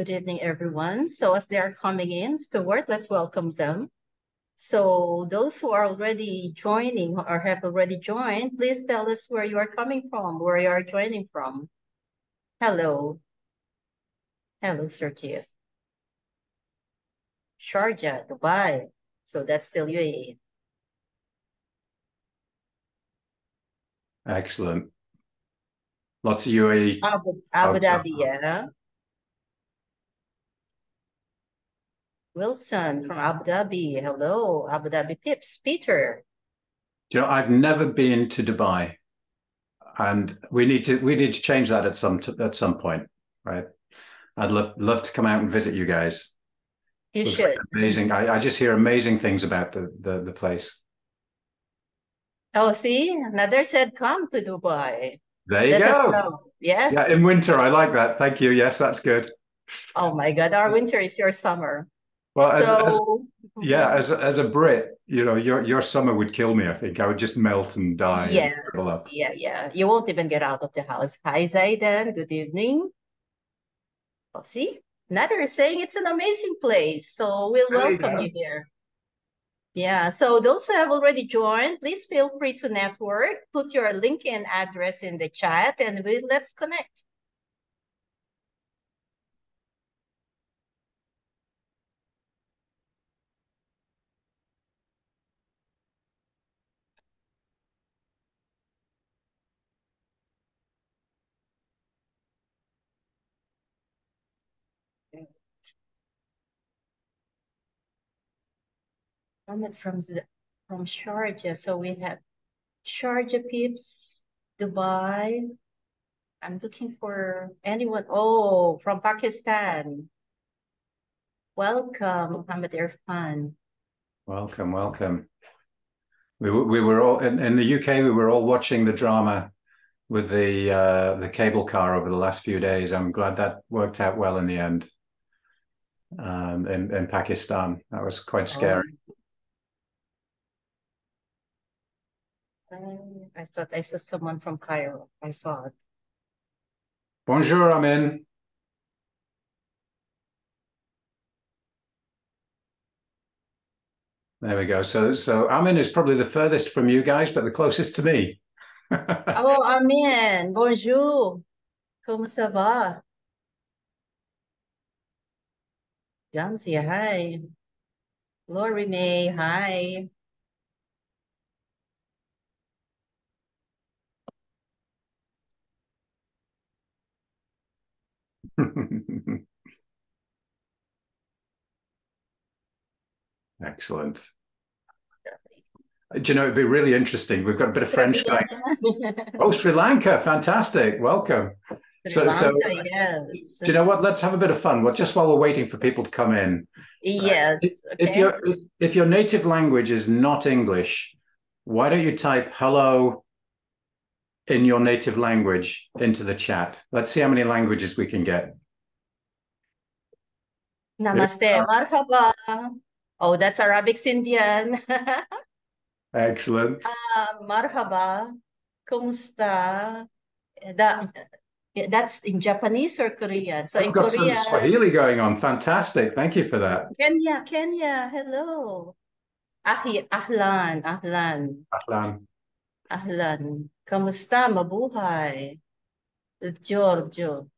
Good evening, everyone. So as they are coming in, Stuart, let's welcome them. So those who are already joining or have already joined, please tell us where you are coming from, where you are joining from. Hello. Hello, Sergio. Sharjah, Dubai. So that's still UAE. Excellent. Lots of UAE. Abu Dhabi, yeah. Wilson from Abu Dhabi. Hello, Abu Dhabi Pips. Peter. You know, I've never been to Dubai, and we need to change that at some point, right? I'd love to come out and visit you guys. You Looks should. like amazing. I just hear amazing things about the place. Oh, see, another said come to Dubai. There you Let us go. know. Yes. Yeah, in winter, I like that. Thank you. Yes, that's good. Oh my God, our winter is your summer. Well, So as a Brit, you know, your summer would kill me. I think I would just melt and die and yeah, shrivel up. yeah. You won't even get out of the house. Hi, Zaidan. Good evening. Oh, see, Nader is saying it's an amazing place. So we'll There you welcome go. you there. Yeah, so those who have already joined, please feel free to network. Put your LinkedIn address in the chat and let's connect. Comment from Sharjah. So we have Sharjah peeps, Dubai. I'm looking for anyone. Oh, from Pakistan. Welcome, Muhammad Irfan. Welcome, welcome. We were all in the UK. We were all watching the drama with the cable car over the last few days. I'm glad that worked out well in the end. In Pakistan, that was quite scary. I thought I saw someone from Cairo. I thought. Bonjour, Amin. There we go. So Amin is probably the furthest from you guys, but the closest to me. Oh, Amin. Bonjour. Comment ça va? Jamsi, hi. Lori May, hi. Excellent. Do you know, it'd be really interesting. We've got a bit of French going. Oh, Sri Lanka. Fantastic. Welcome. Sri Lanka, yes. Do you know what? Let's have a bit of fun. Well, just while we're waiting for people to come in. Yes. Okay. If your native language is not English, why don't you type hello in your native language into the chat? Let's see how many languages we can get. Namaste, marhaba. Oh, that's Arabic Indian. Excellent. Marhaba. Kumusta? That's in Japanese or Korean? So in Got some Korean, Swahili going on. Fantastic. Thank you for that. Kenya, hello. Ahlan, ahlan, Ahlan. ahlan. Kamusta? Mabuhay. Giorgio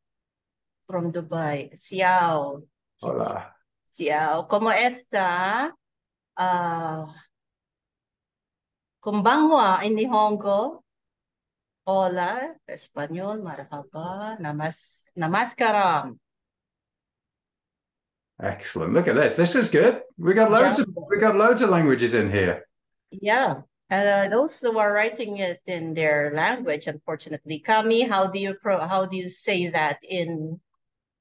from Dubai. Xiao. Hola. Xiao. ¿Cómo está? Konbanwa in Nihongo. Hola, Español, marhaba, namaskaram. Excellent. Look at this. This is good. We got loads of languages in here. Yeah. Those who are writing it in their language, unfortunately. Kami, how do you say that in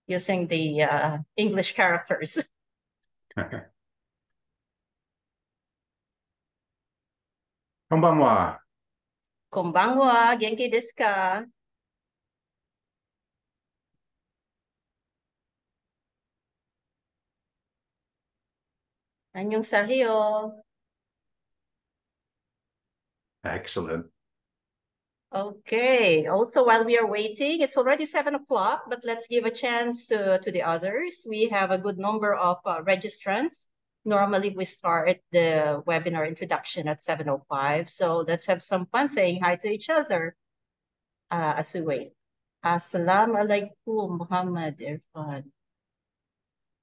using the English characters? Konbanwa. Konbanwa, genki desu ka? Anyong sahyo. Excellent. Okay. Also, while we are waiting, it's already 7 o'clock, but let's give a chance to the others. We have a good number of registrants. Normally, we start the webinar introduction at 7:05. So let's have some fun saying hi to each other as we wait. Assalamu alaikum, Muhammad Irfan.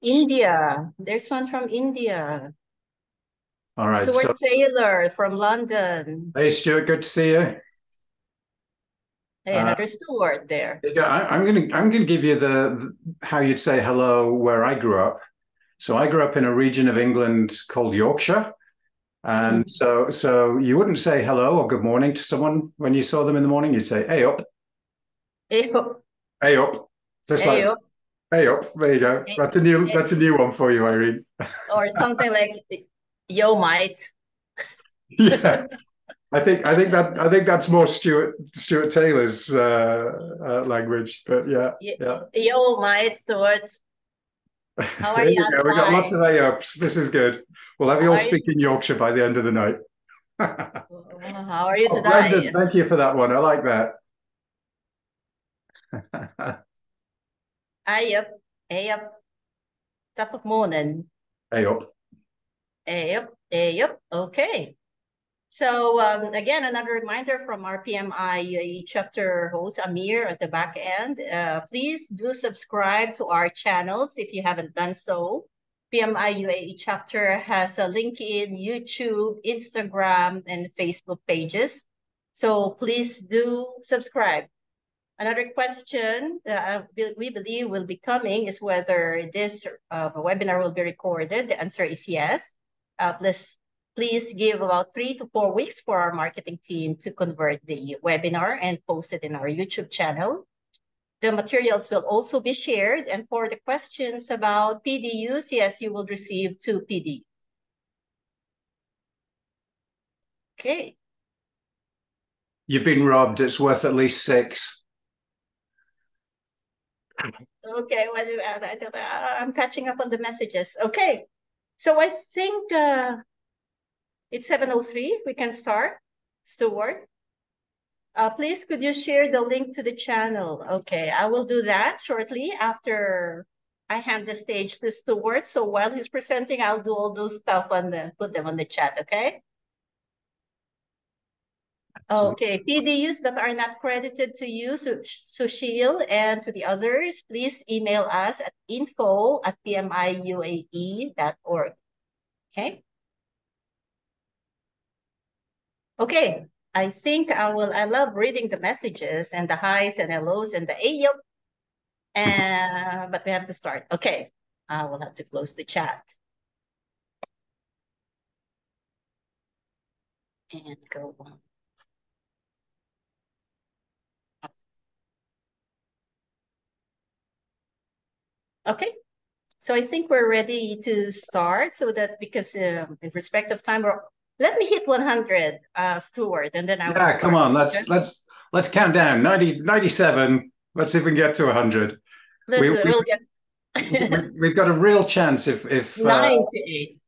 India. There's one from India. All right. Stuart Taylor from London. Hey, Stuart, good to see you. Hey, another Stuart there. I'm gonna give you the how you'd say hello where I grew up. So I grew up in a region of England called Yorkshire, and so you wouldn't say hello or good morning to someone when you saw them in the morning. You'd say hey up, Hey up, hey up, just hey like up. hey up. There you go. That's a new one for you, Irene. Or something like yo mate. Yeah. I think that's more Stuart Taylor's language, but yeah. Yo mate, Stuart. How are There you you go. We got lots of A-ups. This is good. We'll have you all speaking Yorkshire by the end of the night. How are you Oh, today? Brendan, thank you for that one. I like that. Hey up, hey up. Top of morning. Hey up. Hey up, hey up. Okay. So again, another reminder from our PMI chapter host, Amir, at the back end. Please do subscribe to our channels if you haven't done so. PMI UAE chapter has a LinkedIn, YouTube, Instagram, and Facebook pages. So please do subscribe. Another question we believe will be coming is whether this webinar will be recorded. The answer is yes. Please give about 3 to 4 weeks for our marketing team to convert the webinar and post it in our YouTube channel. The materials will also be shared. And for the questions about PDUs, yes, you will receive 2 PDUs. Okay. You've been robbed. It's worth at least 6. Okay, I'm catching up on the messages. Okay, so I think it's 7:03. We can start. Stuart, please could you share the link to the channel? Okay, I will do that shortly after I hand the stage to Stuart. So while he's presenting, I'll do all those stuff and then put them on the chat, okay? Okay, PDUs that are not credited to you, Sushil, and to the others, please email us at info@pmiuae.org. Okay? Okay, I think I love reading the messages and the highs and hellos and the ayo. But we have to start. Okay, I will have to close the chat. And go on. Okay, so I think we're ready to start so that because in respect of time, let me hit 100, Stuart, and then I will start. Come on, let's count down. 97. Let's see if we can get to 100. We'll get we've got a real chance if 98.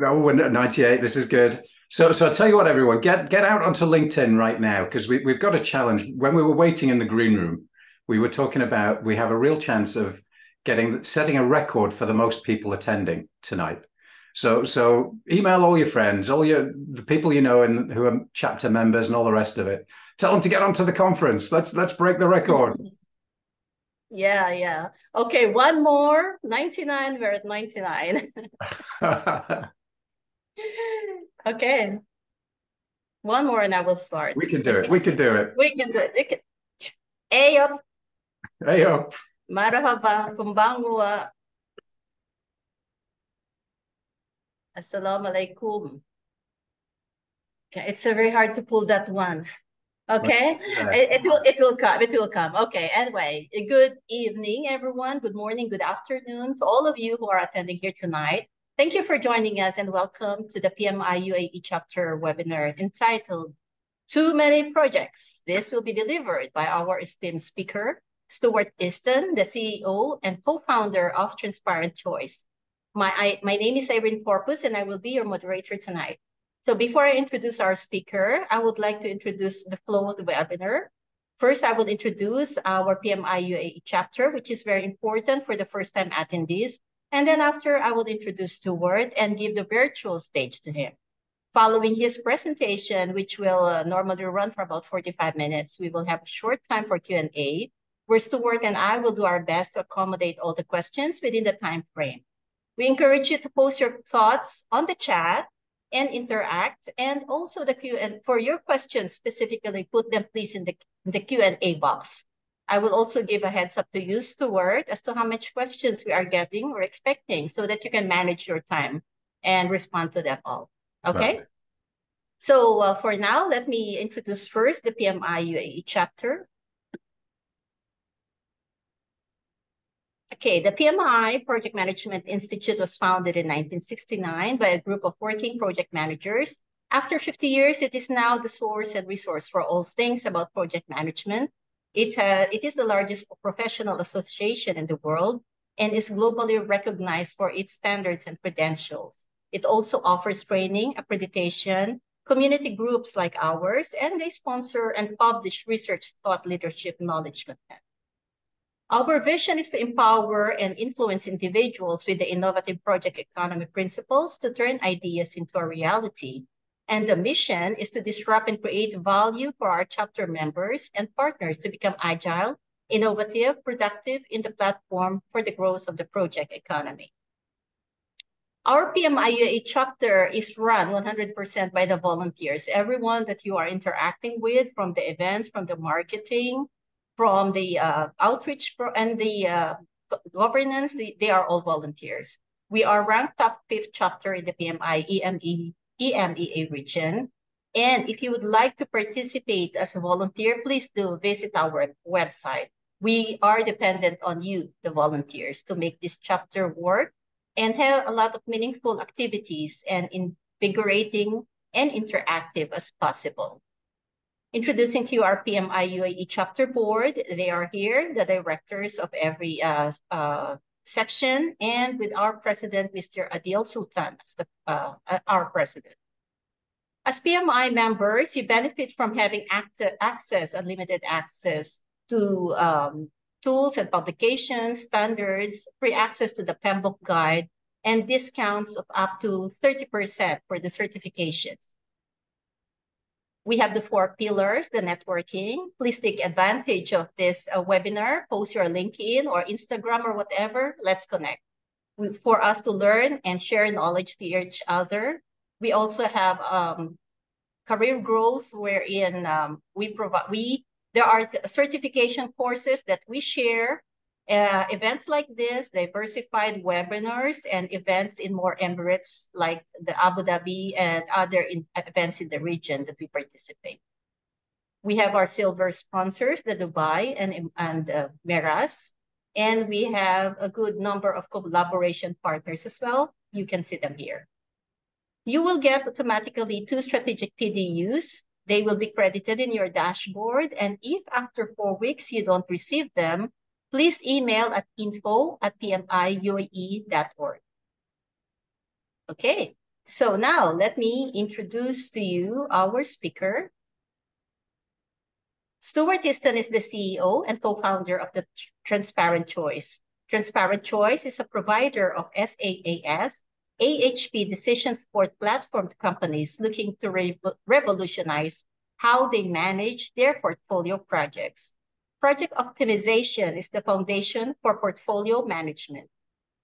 Oh, 98. This is good. So I'll tell you what, everyone, get out onto LinkedIn right now because we've got a challenge. When we were waiting in the green room, we were talking about we have a real chance of setting a record for the most people attending tonight. So email all your friends, the people you know and who are chapter members and all the rest of it. Tell them to get onto the conference. Let's break the record. Yeah. Okay, one more. 99. We're at 99. Okay. One more and I will start. We can do it. We can do it. We can do it. Hey up. Hey up. Marhaba. Kumbangwa. Assalamu alaikum. Okay, it's very hard to pull that one. Okay, it will come. Okay, anyway, good evening, everyone. Good morning, good afternoon to all of you who are attending here tonight. Thank you for joining us and welcome to the PMI UAE chapter webinar entitled Too Many Projects. This will be delivered by our esteemed speaker, Stuart Easton, the CEO and co-founder of Transparent Choice. My name is Irene Corpus and I will be your moderator tonight. So before I introduce our speaker, I would like to introduce the flow of the webinar. First, I will introduce our PMI UAE chapter, which is very important for the first-time attendees. And then after, I will introduce Stuart and give the virtual stage to him. Following his presentation, which will normally run for about 45 minutes, we will have a short time for Q&A, where Stuart and I will do our best to accommodate all the questions within the time frame. We encourage you to post your thoughts on the chat and interact, and also the Q&A for your questions specifically, put them please in the Q&A box. I will also give a heads up to you, Stuart, as to how much questions we are getting or expecting so that you can manage your time and respond to them all. Okay? Right. So for now, let me introduce first the PMI UAE chapter. Okay, the PMI Project Management Institute was founded in 1969 by a group of working project managers. After 50 years, it is now the source and resource for all things about project management. It is the largest professional association in the world and is globally recognized for its standards and credentials. It also offers training, accreditation, community groups like ours, and they sponsor and publish research, thought leadership, knowledge content. Our vision is to empower and influence individuals with the innovative project economy principles to turn ideas into a reality. And the mission is to disrupt and create value for our chapter members and partners to become agile, innovative, productive in the platform for the growth of the project economy. Our PMI UAE chapter is run 100% by the volunteers. Everyone that you are interacting with, from the events, from the marketing, from the outreach and the governance, they are all volunteers. We are ranked top 5th chapter in the PMI EMEA region. And if you would like to participate as a volunteer, please do visit our website. We are dependent on you, the volunteers, to make this chapter work and have a lot of meaningful activities and invigorating and interactive as possible. Introducing to you our PMI UAE chapter board. They are here, the directors of every section, and with our president, Mr. Adil Sultan, as our president. As PMI members, you benefit from having unlimited access to tools and publications, standards, free access to the PMBOK guide, and discounts of up to 30% for the certifications. We have the 4 pillars, the networking. Please take advantage of this webinar, post your LinkedIn or Instagram or whatever. Let's connect for us to learn and share knowledge to each other. We also have career growth wherein there are certification courses that we share, events like this, diversified webinars, and events in more Emirates like the Abu Dhabi and other events in the region that we participate. We have our silver sponsors, the Dubai and Meras, and we have a good number of collaboration partners as well. You can see them here. You will get automatically 2 strategic PDUs. They will be credited in your dashboard. And if after 4 weeks you don't receive them, please email at info@pmiuae.org. Okay, so now let me introduce to you our speaker. Stuart Easton is the CEO and co-founder of the Transparent Choice. Transparent Choice is a provider of SaaS, AHP decision support platform to companies looking to revolutionize how they manage their portfolio projects. Project optimization is the foundation for portfolio management.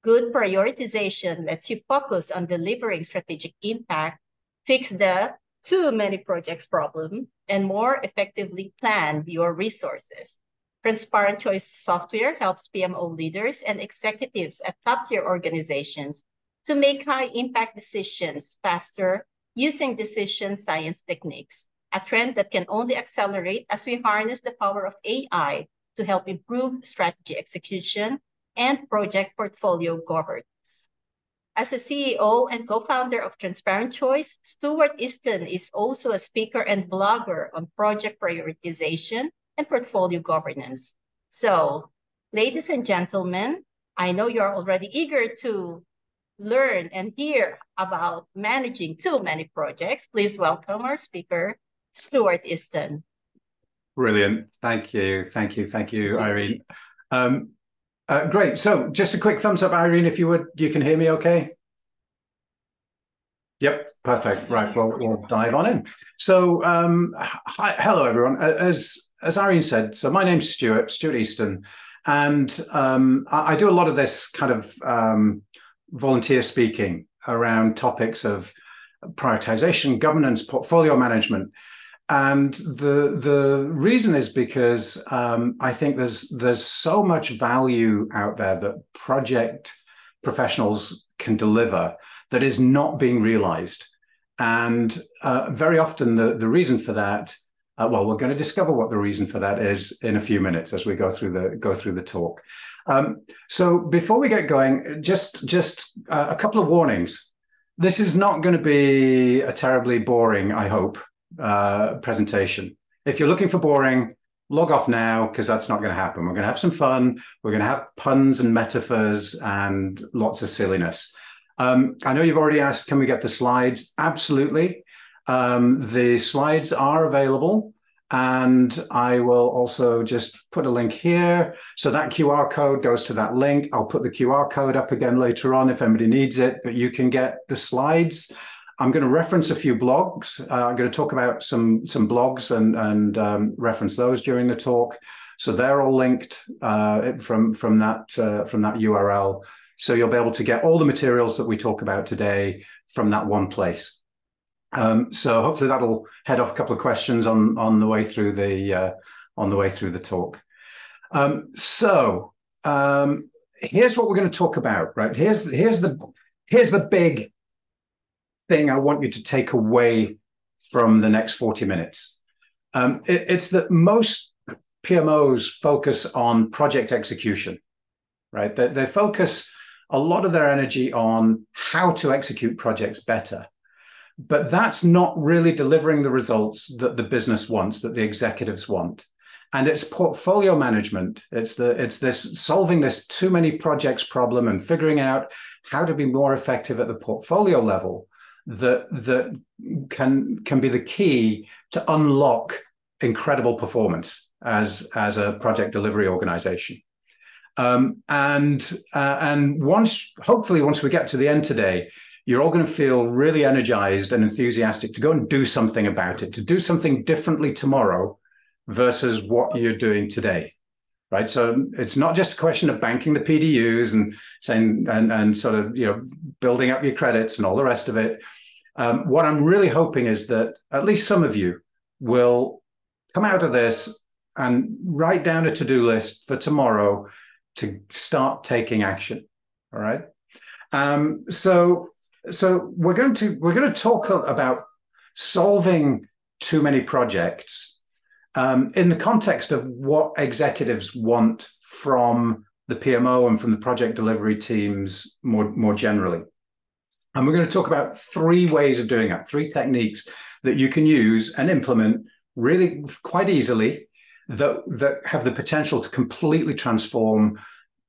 Good prioritization lets you focus on delivering strategic impact, fix the too many projects problem, and more effectively plan your resources. Transparent Choice software helps PMO leaders and executives at top-tier organizations to make high-impact decisions faster using decision science techniques, a trend that can only accelerate as we harness the power of AI to help improve strategy execution and project portfolio governance. As a CEO and co-founder of Transparent Choice, Stuart Easton is also a speaker and blogger on project prioritization and portfolio governance. So, ladies and gentlemen, I know you're already eager to learn and hear about managing too many projects. Please welcome our speaker, Stuart Easton. Brilliant. Thank you. Thank you. Thank you, Irene. Great. So just a quick thumbs up, Irene, if you would. You can hear me okay? Yep, perfect. Right, well, we'll dive on in. So, hello, everyone. As Irene said, so my name's Stuart Easton, and I do a lot of this kind of volunteer speaking around topics of prioritization, governance, portfolio management. And the reason is because I think there's so much value out there that project professionals can deliver that is not being realized. And very often the reason for that, well, we're going to discover what the reason for that is in a few minutes as we go through the talk. So before we get going, just a couple of warnings. This is not going to be a terribly boring, I hope, presentation. If you're looking for boring, log off now, because that's not going to happen. We're going to have some fun. We're going to have puns and metaphors and lots of silliness. I know you've already asked, can we get the slides? Absolutely. The slides are available, and I will also just put a link here. So that QR code goes to that link. I'll put the QR code up again later on if anybody needs it, but you can get the slides. I'm going to reference a few blogs. I'm going to talk about some blogs and reference those during the talk. So they're all linked from that URL. So you'll be able to get all the materials that we talk about today from that one place. So hopefully that'll head off a couple of questions on the way through the talk. Here's what we're going to talk about. Right, here's the big thing I want you to take away from the next 40 minutes. It's that most PMOs focus on project execution, right? They focus a lot of their energy on how to execute projects better. But that's not really delivering the results that the business wants, that the executives want. And it's portfolio management. It's this solving this too many projects problem and figuring out how to be more effective at the portfolio level that can be the key to unlock incredible performance as a project delivery organization. And hopefully once we get to the end today, you're all going to feel really energized and enthusiastic to go and do something about it, to do something differently tomorrow versus what you're doing today, right? So it's not just a question of banking the PDUs and saying and sort of building up your credits and all the rest of it. What I'm really hoping is that at least some of you will come out of this and write down a to-do list for tomorrow to start taking action. All right. So we're going to talk about solving too many projects in the context of what executives want from the PMO and from the project delivery teams more generally. And we're going to talk about 3 ways of doing that, 3 techniques that you can use and implement really quite easily that have the potential to completely transform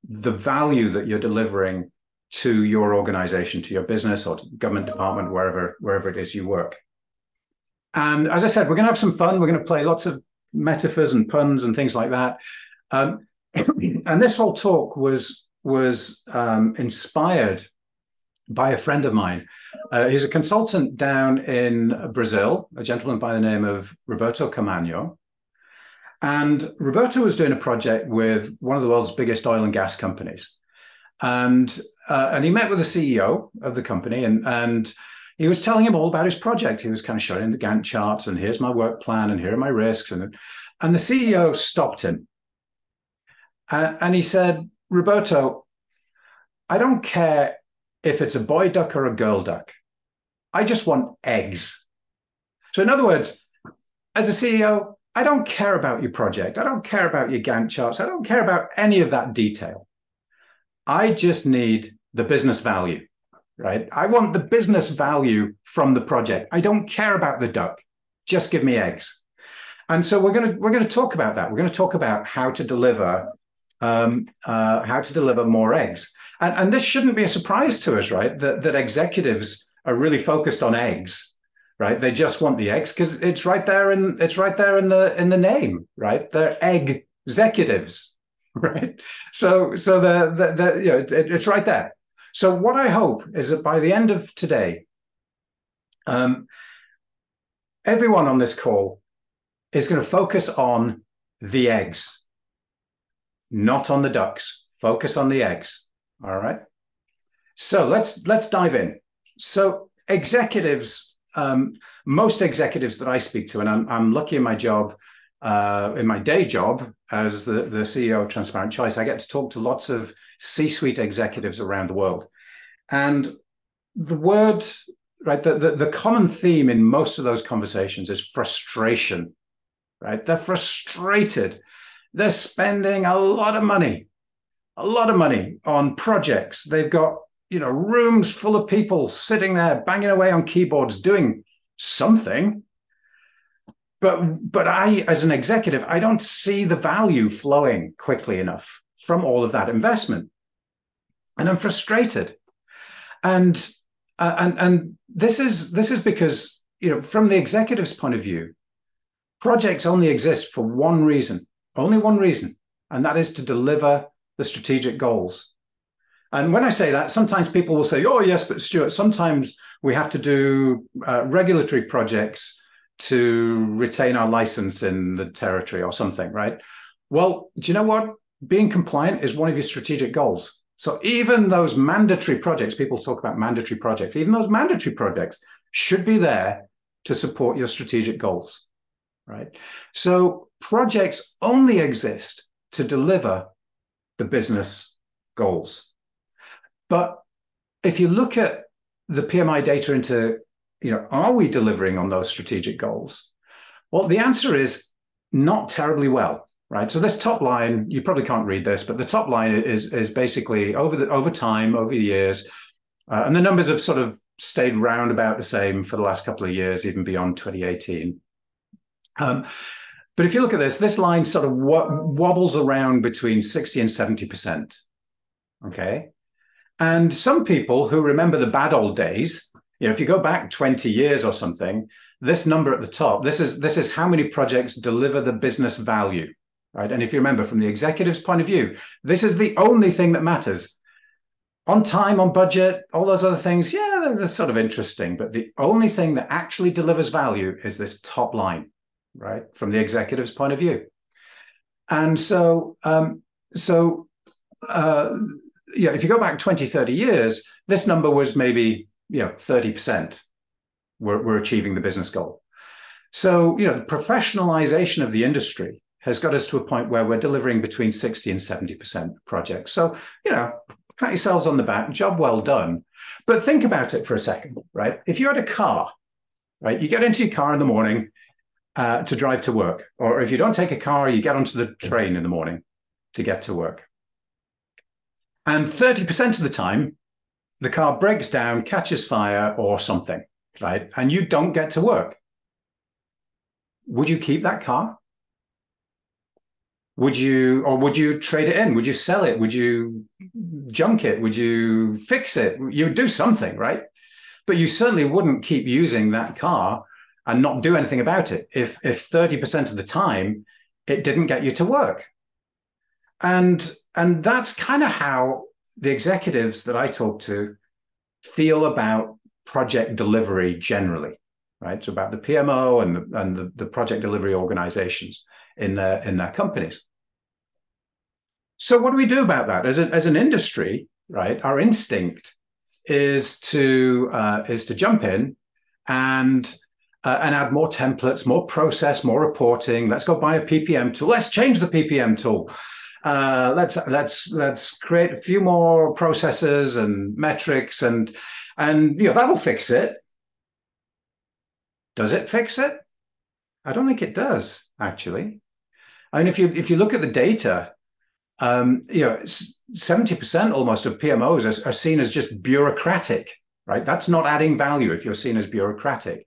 the value that you're delivering to your organization, to your business or to the government department, wherever it is you work. And as I said, we're going to have some fun. We're going to play lots of metaphors and puns and things like that. And this whole talk was inspired by a friend of mine. He's a consultant down in Brazil, a gentleman by the name of Roberto Camanho. And Roberto was doing a project with one of the world's biggest oil and gas companies. And he met with the CEO of the company and he was telling him all about his project. He was kind of showing him the Gantt charts and here's my work plan and here are my risks. And the CEO stopped him. And he said, Roberto, I don't care if it's a boy duck or a girl duck. I just want eggs. So in other words, as a CEO, I don't care about your project. I don't care about your Gantt charts. I don't care about any of that detail. I just need the business value, right? I want the business value from the project. I don't care about the duck. Just give me eggs. And so we're going to talk about that. We're going to talk about how to deliver more eggs. And this shouldn't be a surprise to us, right? That executives are really focused on eggs. right? They just want the eggs because it's right there in the name, right? They're egg executives, right? So it's right there. So what I hope is that by the end of today, everyone on this call is going to focus on the eggs, not on the ducks. Focus on the eggs. All right. So let's dive in. So executives, most executives that I speak to, and I'm lucky in my job, in my day job as the CEO of Transparent Choice, I get to talk to lots of C-suite executives around the world. And the word, right, the common theme in most of those conversations is frustration, right? They're frustrated. They're spending a lot of money on projects. They've got, rooms full of people sitting there banging away on keyboards doing something. But I, as an executive, I don't see the value flowing quickly enough from all of that investment. And I'm frustrated. And this is because, from the executive's point of view, projects only exist for one reason, only one reason, and that is to deliver the strategic goals. And when I say that, sometimes people will say, oh, yes, but Stuart, sometimes we have to do regulatory projects to retain our license in the territory or something, right? Well, do you know what? Being compliant is one of your strategic goals. So even those mandatory projects, people talk about mandatory projects, even those mandatory projects should be there to support your strategic goals, right? So projects only exist to deliver the business goals. But if you look at the PMI data into, are we delivering on those strategic goals? Well, the answer is not terribly well, right? So this top line, you probably can't read this, but the top line is basically over time, over the years, and the numbers have sort of stayed round about the same for the last couple of years, even beyond 2018. But if you look at this line sort of wobbles around between 60 and 70%. Okay. And some people who remember the bad old days, if you go back 20 years or something, this number at the top, this is how many projects deliver the business value, right? And if you remember from the executive's point of view, this is the only thing that matters. On time, on budget, all those other things, yeah, they're sort of interesting. But the only thing that actually delivers value is this top line, right? From the executive's point of view. And if you go back 20, 30 years, this number was maybe, 30%. We're achieving the business goal. So, the professionalization of the industry has got us to a point where we're delivering between 60 and 70% projects. So, pat yourselves on the back, job well done. But think about it for a second, right? If you had a car, right, you get into your car in the morning to drive to work. Or if you don't take a car, you get onto the train in the morning to get to work. And 30% of the time, the car breaks down, catches fire or something, right? And you don't get to work. Would you keep that car? Would you trade it in? Would you sell it? Would you junk it? Would you fix it? You would do something, right? But you certainly wouldn't keep using that car and not do anything about it if 30% of the time it didn't get you to work. And that's kind of how the executives that I talk to feel about project delivery generally, right? So about the PMO and the project delivery organizations in their companies. So what do we do about that? As an industry, right? Our instinct is to jump in and add more templates, more process, more reporting. Let's go buy a PPM tool. Let's change the PPM tool. Let's create a few more processes and metrics, and that'll fix it. Does it fix it? I don't think it does, actually. I mean, if you look at the data, 70% almost of PMOs are seen as just bureaucratic, right? That's not adding value if you're seen as bureaucratic.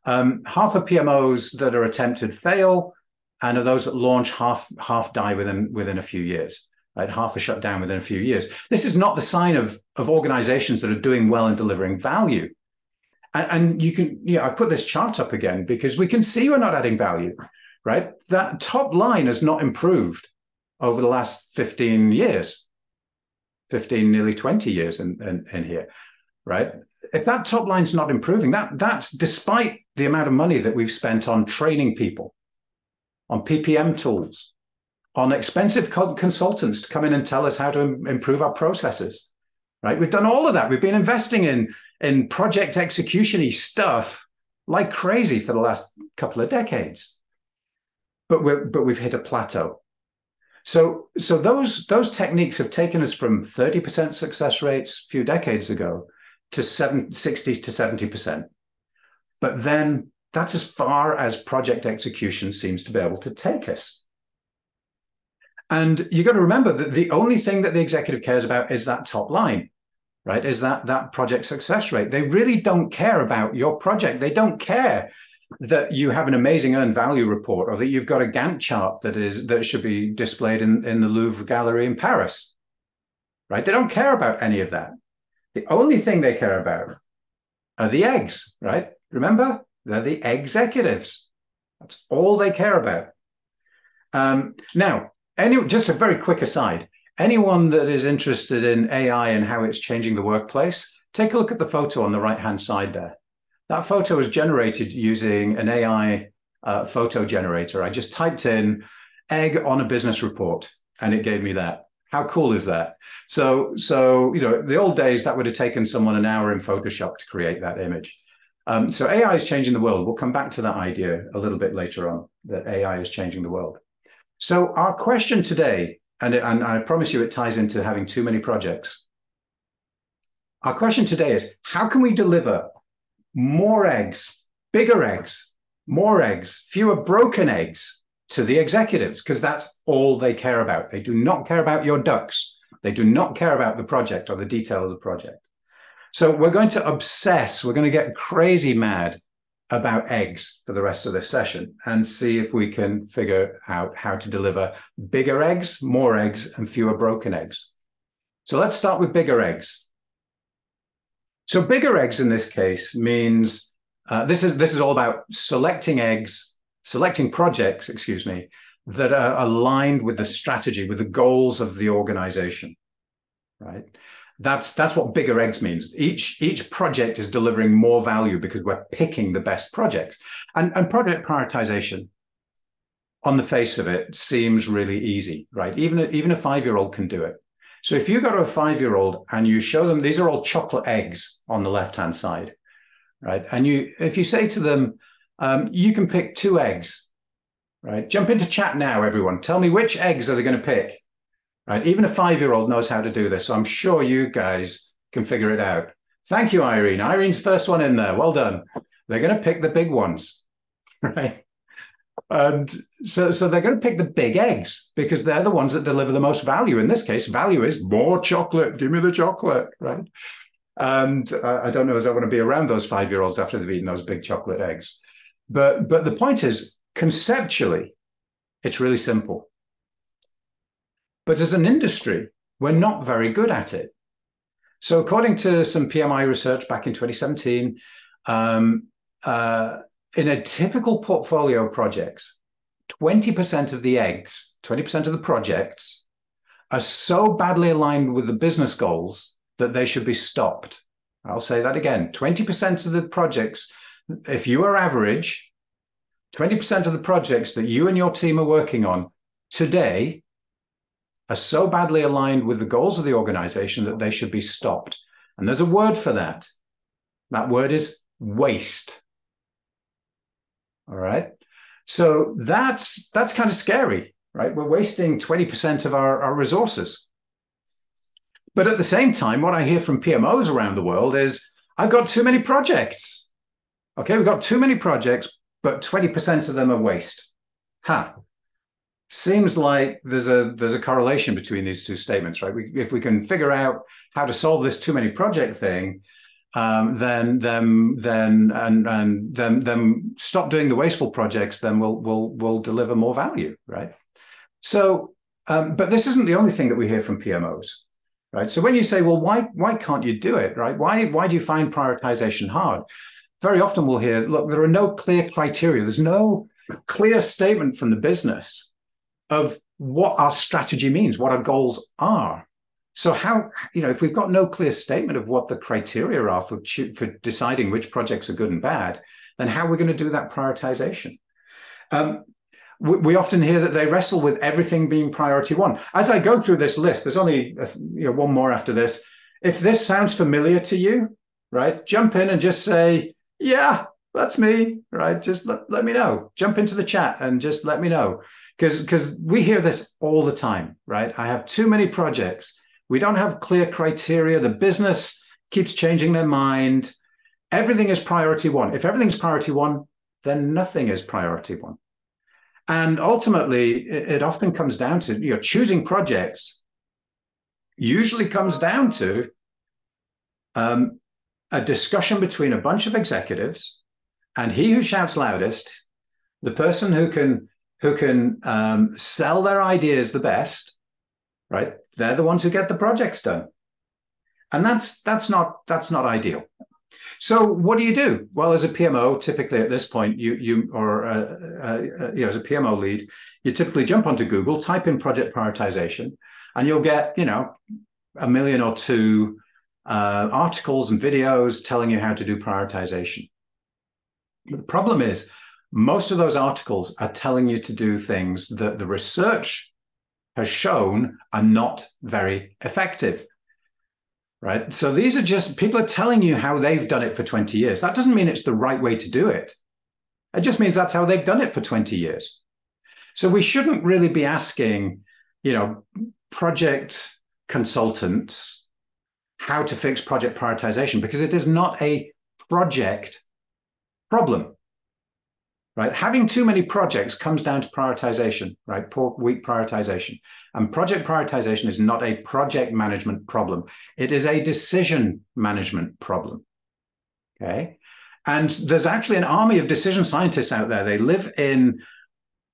Half of PMOs that are attempted fail, and of those that launch, half die within a few years, right? Half are shut down within a few years. This is not the sign of organizations that are doing well in delivering value. And you can, I put this chart up again because we can see we're not adding value, right? That top line has not improved over the last 15 years, 15, nearly 20 years in here, right? If that top line's not improving, that's despite the amount of money that we've spent on training people, on PPM tools, on expensive consultants to come in and tell us how to improve our processes, right? We've done all of that. We've been investing in project execution-y stuff like crazy for the last couple of decades, but we've hit a plateau. So those techniques have taken us from 30% success rates a few decades ago to 60 to 70%. But then that's as far as project execution seems to be able to take us. And you got to remember that the only thing that the executive cares about is that top line, right? Is that project success rate. They really don't care about your project. They don't care that you have an amazing earned value report or that you've got a Gantt chart that should be displayed in the Louvre Gallery in Paris, right? They don't care about any of that. The only thing they care about are the eggs, right? Remember, they're the executives. That's all they care about. Now, just a very quick aside, anyone that is interested in AI and how it's changing the workplace, take a look at the photo on the right-hand side there. That photo was generated using an AI photo generator. I just typed in egg on a business report, and it gave me that. How cool is that? So the old days, that would have taken someone an hour in Photoshop to create that image. So AI is changing the world. We'll come back to that idea a little bit later on, that AI is changing the world. So our question today, and I promise you it ties into having too many projects. Our question today is, how can we deliver more eggs, bigger eggs, more eggs, fewer broken eggs to the executives? Because that's all they care about. They do not care about your ducks. They do not care about the project or the detail of the project. So we're going to obsess, we're going to get crazy mad about eggs for the rest of this session and see if we can figure out how to deliver bigger eggs, more eggs, and fewer broken eggs. So let's start with bigger eggs. So bigger eggs in this case means this is all about selecting projects, that are aligned with the strategy, with the goals of the organization, right? That's what bigger eggs means. Each project is delivering more value because we're picking the best projects. And project prioritization, on the face of it, seems really easy, right? Even a 5-year-old can do it. So if you go to a 5-year-old and you show them, these are all chocolate eggs on the left-hand side, right? And if you say to them, you can pick 2 eggs, right? Jump into chat now, everyone. Tell me which eggs are they going to pick, right? Even a 5-year-old knows how to do this. So I'm sure you guys can figure it out. Thank you, Irene. Irene's first one in there. Well done. They're going to pick the big ones, right? And so they're going to pick the big eggs because they're the ones that deliver the most value. In this case, value is more chocolate. Give me the chocolate, right? And I don't know as I want to be around those 5-year-olds after they've eaten those big chocolate eggs. But the point is, conceptually, it's really simple. But as an industry, we're not very good at it. So according to some PMI research back in 2017, in a typical portfolio of projects, 20% of the eggs, 20% of the projects are so badly aligned with the business goals that they should be stopped. I'll say that again. 20% of the projects, if you are average, 20% of the projects that you and your team are working on today are so badly aligned with the goals of the organization that they should be stopped. And there's a word for that. That word is waste. All right. So that's kind of scary, right? We're wasting 20% of our resources. But at the same time, what I hear from PMOs around the world is, I've got too many projects. Okay, we've got too many projects, but 20% of them are waste. Seems like there's a correlation between these two statements, right? If we can figure out how to solve this too many project thing, then stop doing the wasteful projects, then we'll deliver more value, right? So, but this isn't the only thing that we hear from PMOs, right? So when you say, well, why can't you do it, right? Why do you find prioritization hard? very often we'll hear, look, there are no clear criteria. There's no clear statement from the business of what our strategy means, what our goals are. So how, if we've got no clear statement of what the criteria are for deciding which projects are good and bad, then how are we going to do that prioritization? We often hear that they wrestle with everything being priority one. As I go through this list, there's only one more after this. If this sounds familiar to you, right, jump in and just say, yeah, that's me, right? Just let me know. Jump into the chat and just let me know. Because we hear this all the time, right? I have too many projects. We don't have clear criteria. The business keeps changing their mind. Everything is priority one. If everything's priority one, then nothing is priority one. And ultimately, it often comes down to, choosing projects usually comes down to a discussion between a bunch of executives, and he who shouts loudest, the person who can sell their ideas the best, right? They're the ones who get the projects done, and that's not ideal. So what do? Well, as a PMO, typically at this point, as a PMO lead, you typically jump onto Google, type in project prioritization, and you'll get, 1 million or 2 articles and videos telling you how to do prioritization. But the problem is, most of those articles are telling you to do things that the research has shown are not very effective. Right. So these are just, people are telling you how they've done it for 20 years. That doesn't mean it's the right way to do it. It just means that's how they've done it for 20 years. So we shouldn't really be asking, project consultants how to fix project prioritization, because it is not a project problem. Right? Having too many projects comes down to prioritization, right? Poor, weak prioritization. And project prioritization is not a project management problem. It is a decision management problem, okay? And there's actually an army of decision scientists out there. They live in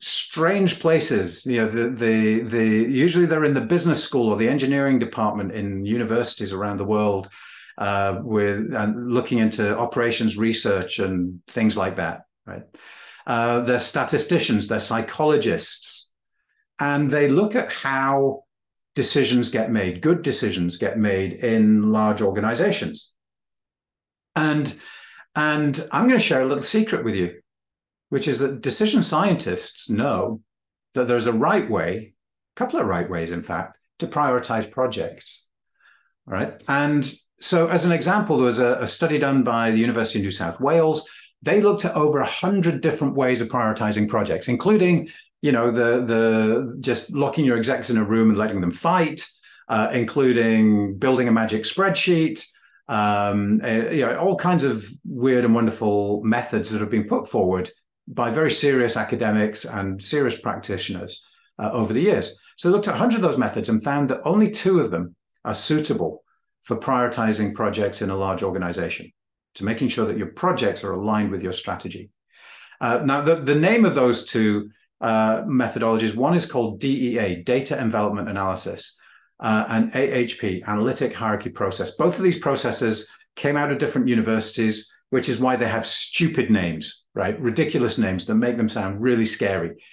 strange places. Usually they're in the business school or the engineering department in universities around the world looking into operations research and things like that, right? They're statisticians, they're psychologists, and they look at how decisions get made, good decisions get made in large organizations. And I'm going to share a little secret with you, which is that decision scientists know that there's a right way, a couple of right ways, in fact, to prioritize projects. All right. And so as an example, there was a study done by the University of New South Wales. They looked at over 100 different ways of prioritizing projects, including, the just locking your execs in a room and letting them fight, including building a magic spreadsheet, all kinds of weird and wonderful methods that have been put forward by very serious academics and serious practitioners over the years. So they looked at 100 of those methods and found that only 2 of them are suitable for prioritizing projects in a large organization, to making sure that your projects are aligned with your strategy. Now, the name of those 2 methodologies, one is called DEA, Data Envelopment Analysis, and AHP, Analytic Hierarchy Process. Both of these processes came out of different universities, which is why they have stupid names, right? Ridiculous names that make them sound really scary.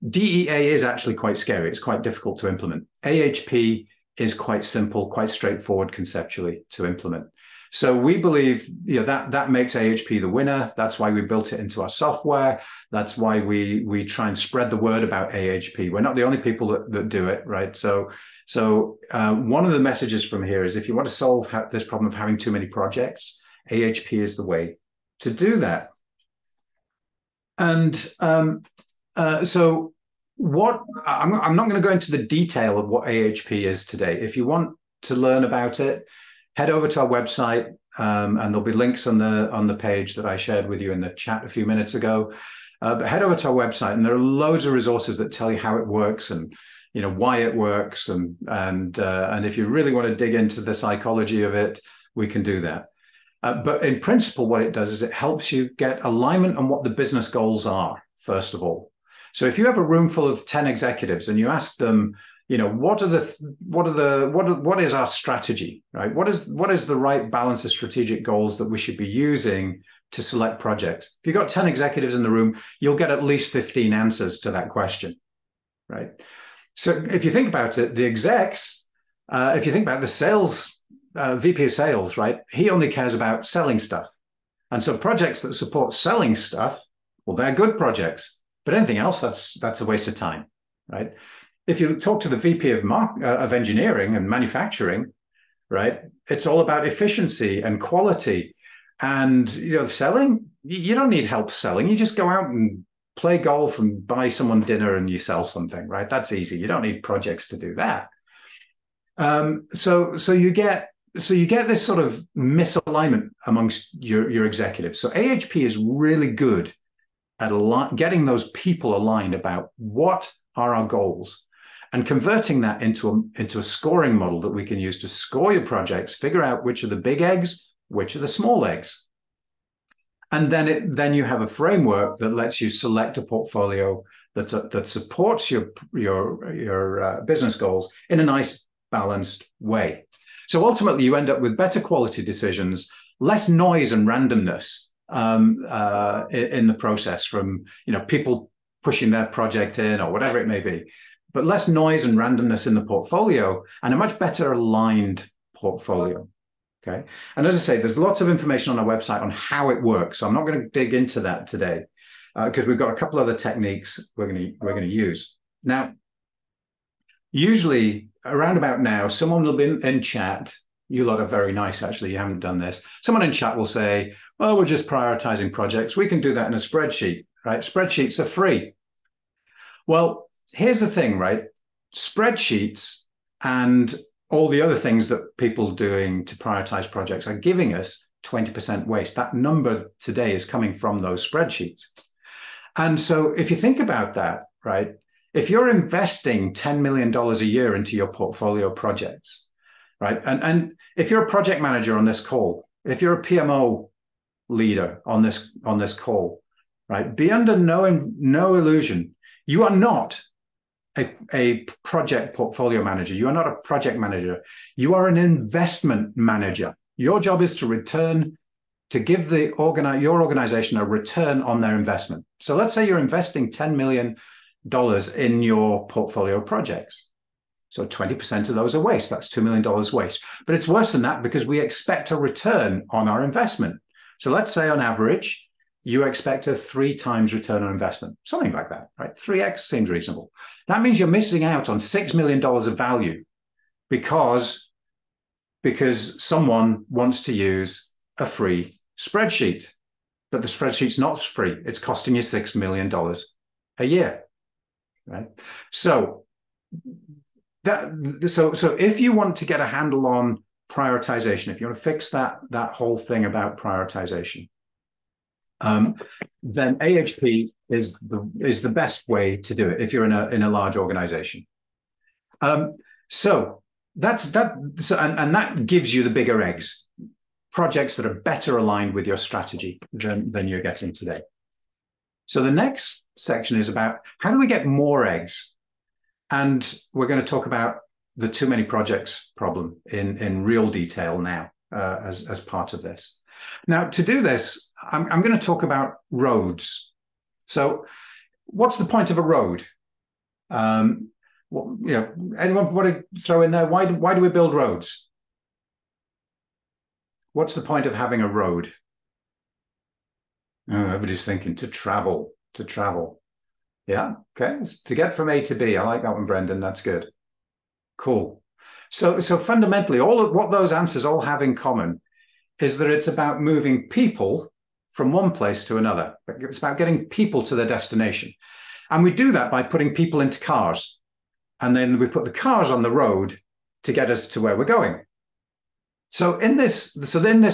DEA is actually quite scary. It's quite difficult to implement. AHP is quite simple, quite straightforward conceptually to implement. So we believe that makes AHP the winner. That's why we built it into our software. That's why we try and spread the word about AHP. We're not the only people that do it, right? So one of the messages from here is, if you want to solve this problem of having too many projects, AHP is the way to do that. And so what I'm not going to go into the detail of what AHP is today. If you want to learn about it, head over to our website, and there'll be links on the page that I shared with you in the chat a few minutes ago. But head over to our website, and there are loads of resources that tell you how it works and why it works, and if you really want to dig into the psychology of it, we can do that. But in principle, what it does is it helps you get alignment on what the business goals are, first of all. So if you have a room full of 10 executives and you ask them, what is our strategy, right? What is the right balance of strategic goals that we should be using to select projects? If you've got 10 executives in the room, you'll get at least 15 answers to that question, right? So if you think about it, the execs, if you think about the sales, VP of sales, right? He only cares about selling stuff. And so projects that support selling stuff, well, they're good projects, but anything else, that's a waste of time, right? If you talk to the VP of engineering and manufacturing, right, it's all about efficiency and quality. And selling, you don't need help selling. You just go out and play golf and buy someone dinner and you sell something, right? That's easy. You don't need projects to do that. So you get this sort of misalignment amongst your executives. So AHP is really good at getting those people aligned about what are our goals and converting that into a scoring model that we can use to score your projects, figure out which are the big eggs, which are the small eggs. And then you have a framework that lets you select a portfolio that supports your business goals in a nice, balanced way. So ultimately, you end up with better quality decisions, less noise and randomness in the process from people pushing their project in or whatever it may be, but less noise and randomness in the portfolio and a much better aligned portfolio. Okay. And as I say, there's lots of information on our website on how it works. So I'm not going to dig into that today because we've got a couple other techniques we're going to use. Now, usually around about now, someone will be in chat. You lot are very nice, actually. You haven't done this. Someone in chat will say, well, we're just prioritizing projects. We can do that in a spreadsheet, right? Spreadsheets are free. Well, here's the thing, right? Spreadsheets and all the other things that people doing to prioritize projects are giving us 20% waste. That number today is coming from those spreadsheets. And so if you think about that, right, if you're investing $10 million a year into your portfolio projects, right, and if you're a project manager on this call, if you're a PMO leader on this call, right, be under no illusion. You are not a project portfolio manager. You are not a project manager. You are an investment manager. Your job is to give your organization a return on their investment. So let's say you're investing $10 million in your portfolio projects. So 20% of those are waste. That's $2 million waste. But it's worse than that because we expect a return on our investment. So let's say on average, you expect a 3 times return on investment, something like that, right? 3x seems reasonable. That means you're missing out on $6 million of value because someone wants to use a free spreadsheet, but the spreadsheet's not free. It's costing you $6 million a year, right? So if you want to get a handle on prioritization, if you want to fix that whole thing about prioritization, then AHP is the best way to do it if you're in a large organization. So that gives you the bigger eggs, projects that are better aligned with your strategy than you're getting today. So the next section is about how do we get more eggs? And we're going to talk about the too many projects problem in real detail now as part of this. Now, to do this, I'm going to talk about roads. So what's the point of a road? Anyone want to throw in there? Why do we build roads? What's the point of having a road? Oh, everybody's thinking to travel. Yeah, okay. To get from A to B. I like that one, Brendan. That's good. Cool. So fundamentally, all of what those answers all have in common is that it's about moving people from one place to another. It's about getting people to their destination. And we do that by putting people into cars. And then we put the cars on the road to get us to where we're going. So in this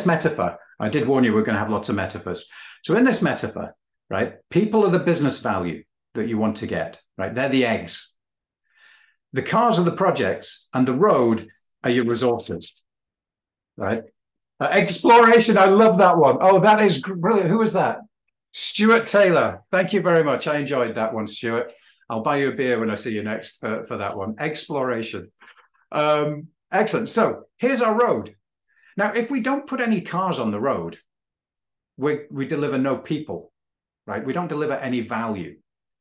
metaphor, I did warn you we're going to have lots of metaphors. So in this metaphor, right, people are the business value that you want to get, right? They're the eggs. The cars are the projects and the road are your resources, right? Exploration, I love that one. Oh, that is brilliant. Who was that? Stuart Taylor. Thank you very much. I enjoyed that one, Stuart. I'll buy you a beer when I see you next for that one. Exploration. Excellent. So here's our road. Now, if we don't put any cars on the road, we deliver no people, right? We don't deliver any value.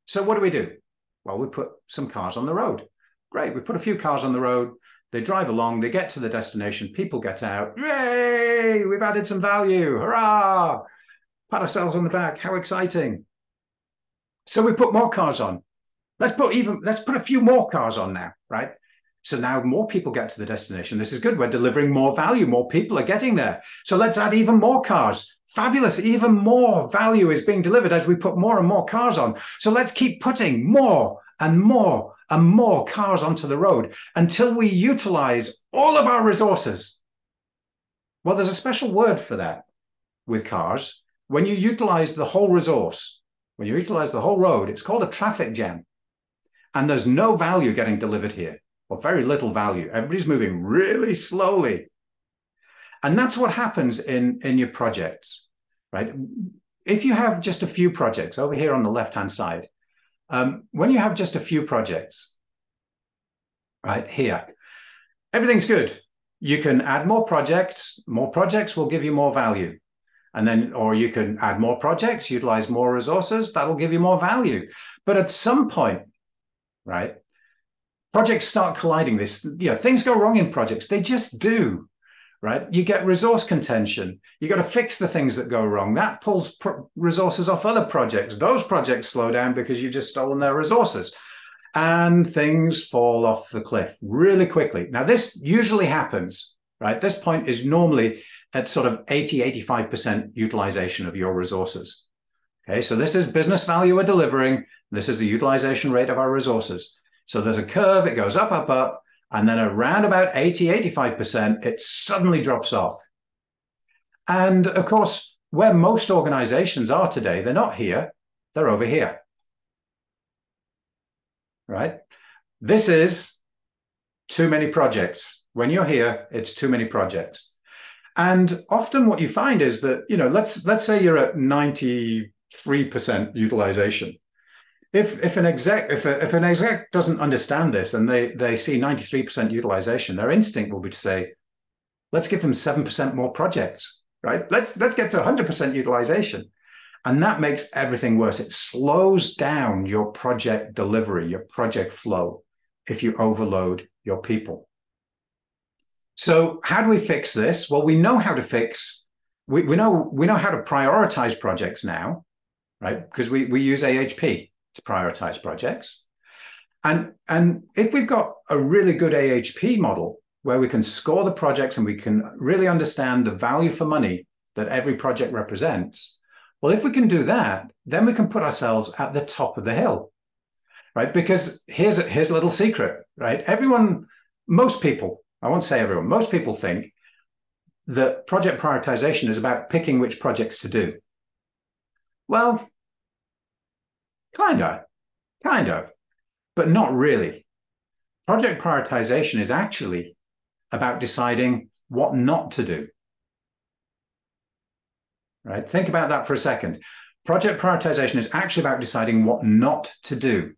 So what do? Well, we put some cars on the road. Great. We put a few cars on the road. They drive along. They get to the destination. People get out. Yay! We've added some value. Hurrah! Pat ourselves on the back. How exciting. So we put more cars on. Let's put a few more cars on now, right? So now more people get to the destination. This is good. We're delivering more value. More people are getting there. So let's add even more cars. Fabulous. Even more value is being delivered as we put more and more cars on. So let's keep putting more and more and more cars onto the road until we utilize all of our resources. Well, there's a special word for that with cars. When you utilize the whole resource, when you utilize the whole road, it's called a traffic jam. And there's no value getting delivered here, or very little value. Everybody's moving really slowly. And that's what happens in your projects, right? If you have just a few projects over here on the left-hand side, when you have just a few projects, right here, everything's good. You can add more projects. More projects will give you more value. And then, or you can add more projects, utilize more resources, that'll give you more value. But at some point, right, projects start colliding. Things go wrong in projects. They just do, right? You get resource contention. You got to fix the things that go wrong. That pulls resources off other projects. Those projects slow down because you've just stolen their resources. And things fall off the cliff really quickly. Now, this usually happens, right? This point is normally at sort of 80–85% utilization of your resources. Okay, so this is business value we're delivering. This is the utilization rate of our resources. So there's a curve, it goes up, up, up, and then around about 80–85%, it suddenly drops off. And of course, where most organizations are today, they're not here, they're over here. Right? This is too many projects. When you're here, it's too many projects. And often what you find is that, let's say you're at 93% utilization. If an exec doesn't understand this and they see 93% utilization, their instinct will be to say, let's give them 7% more projects, right? Let's get to 100% utilization. And that makes everything worse. It slows down your project delivery, your project flow, if you overload your people. So how do we fix this? Well, we know how to fix, we know how to prioritize projects now, right? Because we use AHP to prioritize projects. And if we've got a really good AHP model where we can score the projects and we can really understand the value for money that every project represents, well, if we can do that, then we can put ourselves at the top of the hill, right? Because here's a little secret, right? Most people, I won't say everyone, most people think that project prioritization is about picking which projects to do. Well, kind of, but not really. Project prioritization is actually about deciding what not to do. Right? Think about that for a second. Project prioritization is actually about deciding what not to do.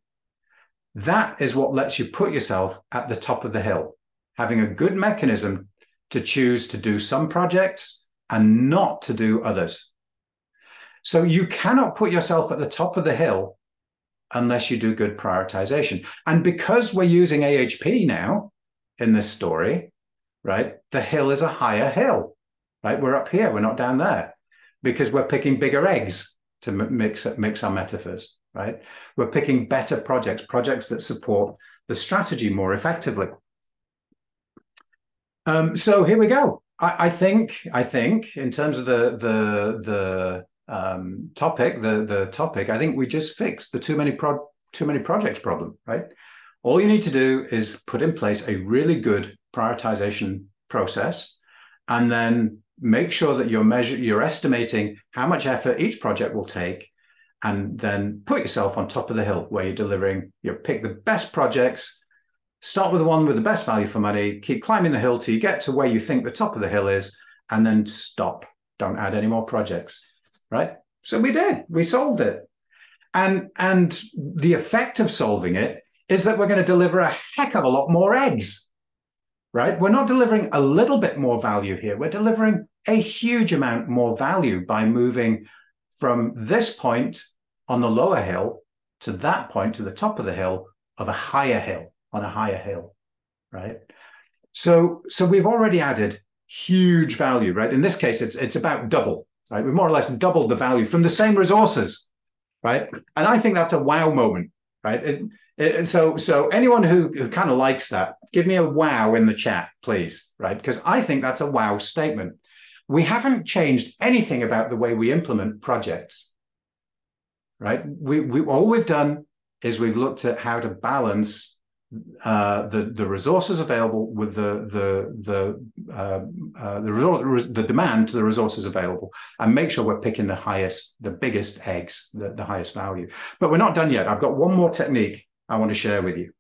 That is what lets you put yourself at the top of the hill, having a good mechanism to choose to do some projects and not to do others. So you cannot put yourself at the top of the hill unless you do good prioritization. And because we're using AHP now in this story, right, the hill is a higher hill, right? We're up here, we're not down there, because we're picking bigger eggs to mix our metaphors, right? We're picking better projects that support the strategy more effectively. So here we go. I think in terms of the topic, I think we just fixed the too many projects problem, right? All you need to do is put in place a really good prioritization process, and then make sure that you're estimating how much effort each project will take, and then put yourself on top of the hill where you're delivering. You pick the best projects, start with the one with the best value for money, keep climbing the hill till you get to where you think the top of the hill is, and then stop. Don't add any more projects, right? So we solved it. And the effect of solving it is that we're going to deliver a heck of a lot more eggs, right? We're not delivering a little bit more value here. We're delivering a huge amount more value by moving from this point on the lower hill to that point, to the top of the hill of a higher hill, on a higher hill, right? So we've already added huge value, right? In this case, it's about double, right? We've more or less doubled the value from the same resources, right? And I think that's a wow moment, right? So anyone who kind of likes that, give me a wow in the chat, please, right? Because I think that's a wow statement. We haven't changed anything about the way we implement projects, right? All we've done is we've looked at how to balance the resources available with the demand to the resources available, and make sure we're picking the biggest eggs, the highest value. But we're not done yet. I've got one more technique I want to share with you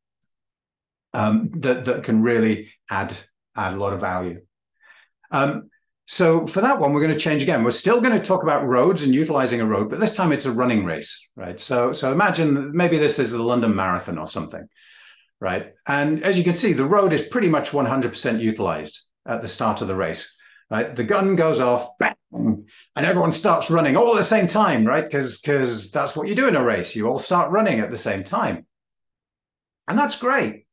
that can really add a lot of value. So for that one, we're going to change again. We're still going to talk about roads and utilizing a road, but this time it's a running race, right? So imagine maybe this is the London Marathon or something, right? And as you can see, the road is pretty much 100% utilized at the start of the race, right? The gun goes off, bang, and everyone starts running all at the same time, right? Because that's what you do in a race. You all start running at the same time. And that's great,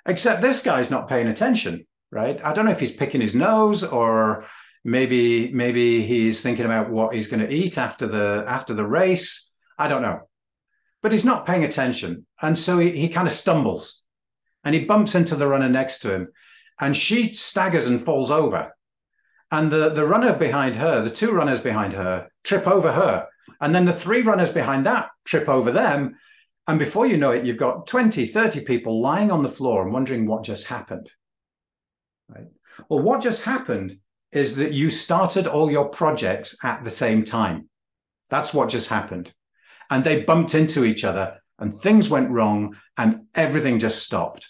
except this guy's not paying attention, right? I don't know if he's picking his nose, or maybe he's thinking about what he's going to eat after the race. I don't know. But he's not paying attention. And so he kind of stumbles, and he bumps into the runner next to him, and she staggers and falls over. And the runner behind her, the two runners behind her, trip over her. And then the three runners behind that trip over them. And before you know it, you've got 20, 30 people lying on the floor and wondering what just happened. Right? Well, what just happened is that you started all your projects at the same time. That's what just happened. And they bumped into each other, and things went wrong, and everything just stopped.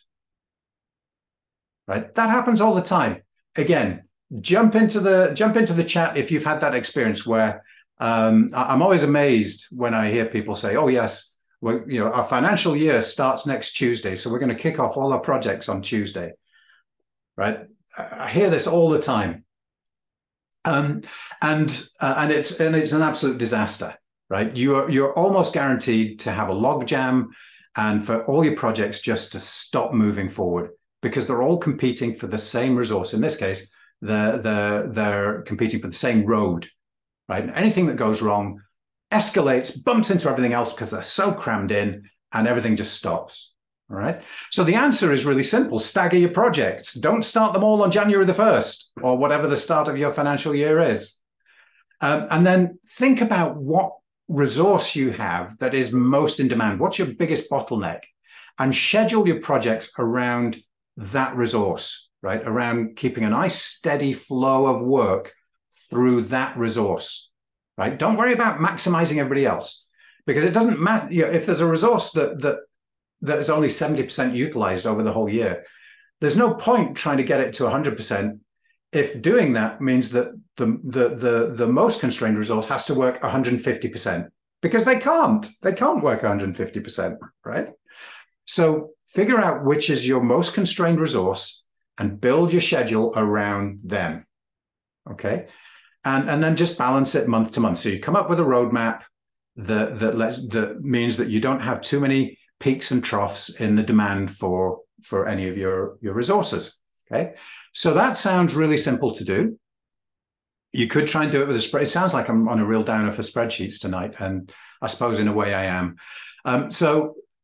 Right? That happens all the time. Again, jump into the chat if you've had that experience where I'm always amazed when I hear people say, "Oh yes, our financial year starts next Tuesday, so we're going to kick off all our projects on Tuesday." Right? I hear this all the time, and it's an absolute disaster. Right? You're almost guaranteed to have a log jam, and for all your projects just to stop moving forward, because they're all competing for the same resource. In this case, they're competing for the same road. Right? And anything that goes wrong escalates, bumps into everything else because they're so crammed in, and everything just stops. All right. So the answer is really simple. Stagger your projects. Don't start them all on January the 1st or whatever the start of your financial year is. And then think about what resource you have that is most in demand. What's your biggest bottleneck? And schedule your projects around that resource, right? Around keeping a nice steady flow of work through that resource. Right? Don't worry about maximizing everybody else, because it doesn't matter. If there's a resource that is only 70% utilized over the whole year, there's no point trying to get it to 100% if doing that means that the most constrained resource has to work 150%, because they can't work 150%, right? So figure out which is your most constrained resource and build your schedule around them. Okay. And then just balance it month to month. So you come up with a roadmap that means that you don't have too many peaks and troughs in the demand for any of your resources. Okay, so that sounds really simple to do. You could try and do it with a spread. It sounds like I'm on a real downer for spreadsheets tonight, and I suppose in a way I am.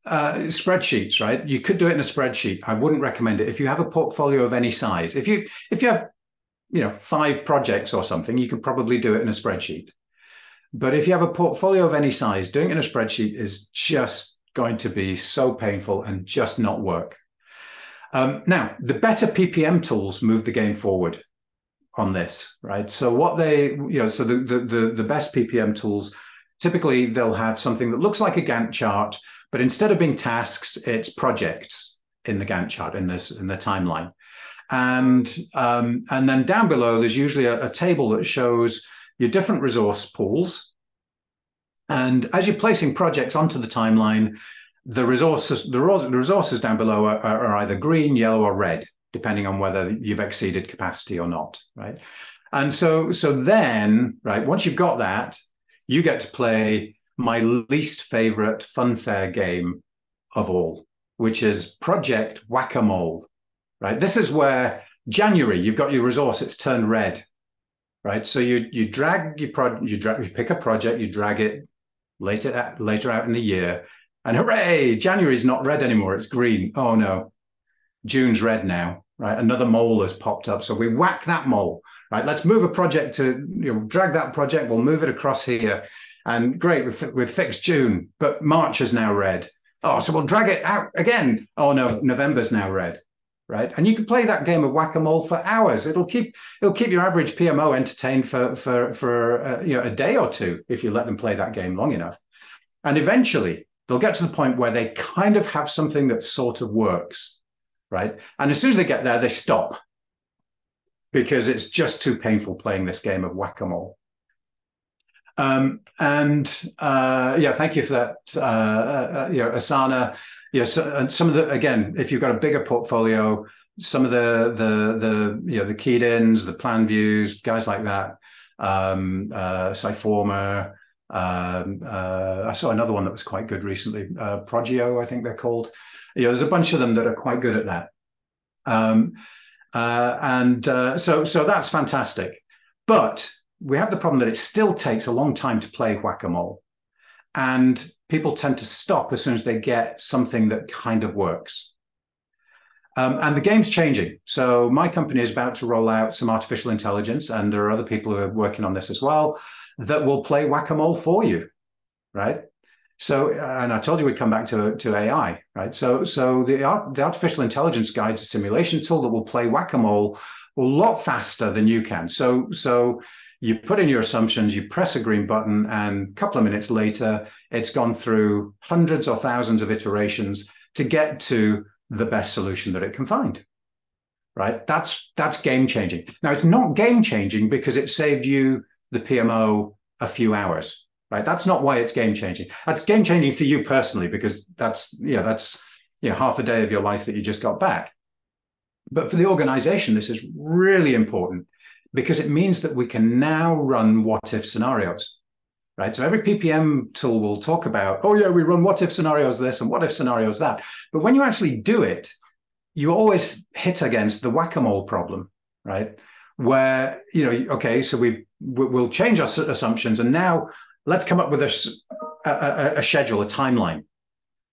Spreadsheets, right? You could do it in a spreadsheet. I wouldn't recommend it if you have a portfolio of any size. If you have 5 projects or something, you could probably do it in a spreadsheet. But if you have a portfolio of any size, doing it in a spreadsheet is just going to be so painful and just not work. Now, the better PPM tools move the game forward on this, right? So the best PPM tools, typically they'll have something that looks like a Gantt chart, but instead of being tasks, it's projects in the Gantt chart, in the timeline. And then down below, there's usually a table that shows your different resource pools And as you're placing projects onto the timeline, the resources down below are either green, yellow, or red, depending on whether you've exceeded capacity or not, right? And so then, right, once you've got that, you get to play my least favorite funfair game of all, which is Project Whack-A-Mole, right? This is where January, you've got your resource, it's turned red, right? So you pick a project, you drag it later out in the year, and hooray, January's not red anymore, it's green. Oh no, June's red now, right? Another mole has popped up. So we whack that mole, right? Let's move a project to, drag that project, we'll move it across here. And great, we've fixed June, but March is now red. Oh, so we'll drag it out again. Oh no, November's now red, right? And you can play that game of whack-a-mole for hours. It'll keep your average PMO entertained for a day or two if you let them play that game long enough. And eventually, they'll get to the point where they kind of have something that sort of works, right? And as soon as they get there, they stop because it's just too painful playing this game of whack-a-mole. Thank you for that, Asana. So, and some of the, again, if you've got a bigger portfolio, some of the keyed-ins, the plan views, guys like that, Cyformer. I saw another one that was quite good recently, Progio, I think they're called. There's a bunch of them that are quite good at that. So that's fantastic. But we have the problem that it still takes a long time to play whack-a-mole. And people tend to stop as soon as they get something that kind of works. And the game's changing. So my company is about to roll out some artificial intelligence, and there are other people who are working on this as well, that will play whack-a-mole for you, right? So, and I told you we'd come back to AI, right? So the artificial intelligence guide's a simulation tool that will play whack-a-mole a lot faster than you can. So you put in your assumptions, you press a green button, and a couple of minutes later, it's gone through hundreds or thousands of iterations to get to the best solution that it can find, right? That's game-changing. Now, it's not game-changing because it saved you, the PMO, a few hours, right? That's not why it's game-changing. It's game-changing for you personally because that's half a day of your life that you just got back. But for the organization, this is really important because it means that we can now run what-if scenarios, right? So every PPM tool will talk about, oh yeah, we run what-if scenarios this and what-if scenarios that. But when you actually do it, you always hit against the whack-a-mole problem, right? Where, okay, so we'll change our assumptions, and now let's come up with a schedule, a timeline.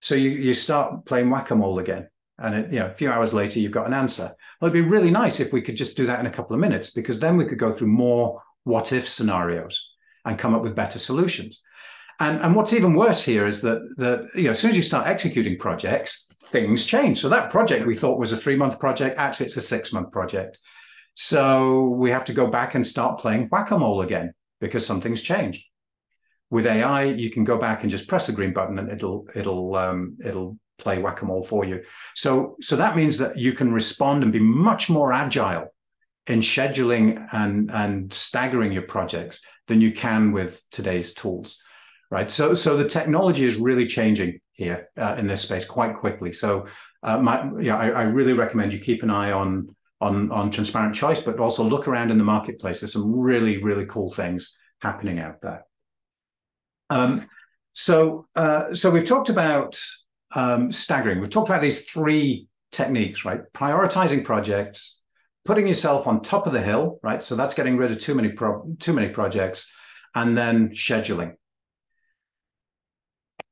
So you start playing whack-a-mole again. And a few hours later, you've got an answer. Well, it'd be really nice if we could just do that in a couple of minutes, because then we could go through more what-if scenarios and come up with better solutions. And what's even worse here is that as soon as you start executing projects, things change. So that project we thought was a 3-month project, actually it's a 6-month project. So we have to go back and start playing whack-a-mole again because something's changed. With AI, you can go back and just press the green button and it'll play whack-a-mole for you. So that means that you can respond and be much more agile in scheduling and staggering your projects than you can with today's tools, right? So the technology is really changing here in this space quite quickly. So I really recommend you keep an eye on transparent choice, but also look around in the marketplace. There's some really, really cool things happening out there. So we've talked about staggering. We've talked about these 3 techniques, right? Prioritizing projects, putting yourself on top of the hill, right? So that's getting rid of too many projects, and then scheduling.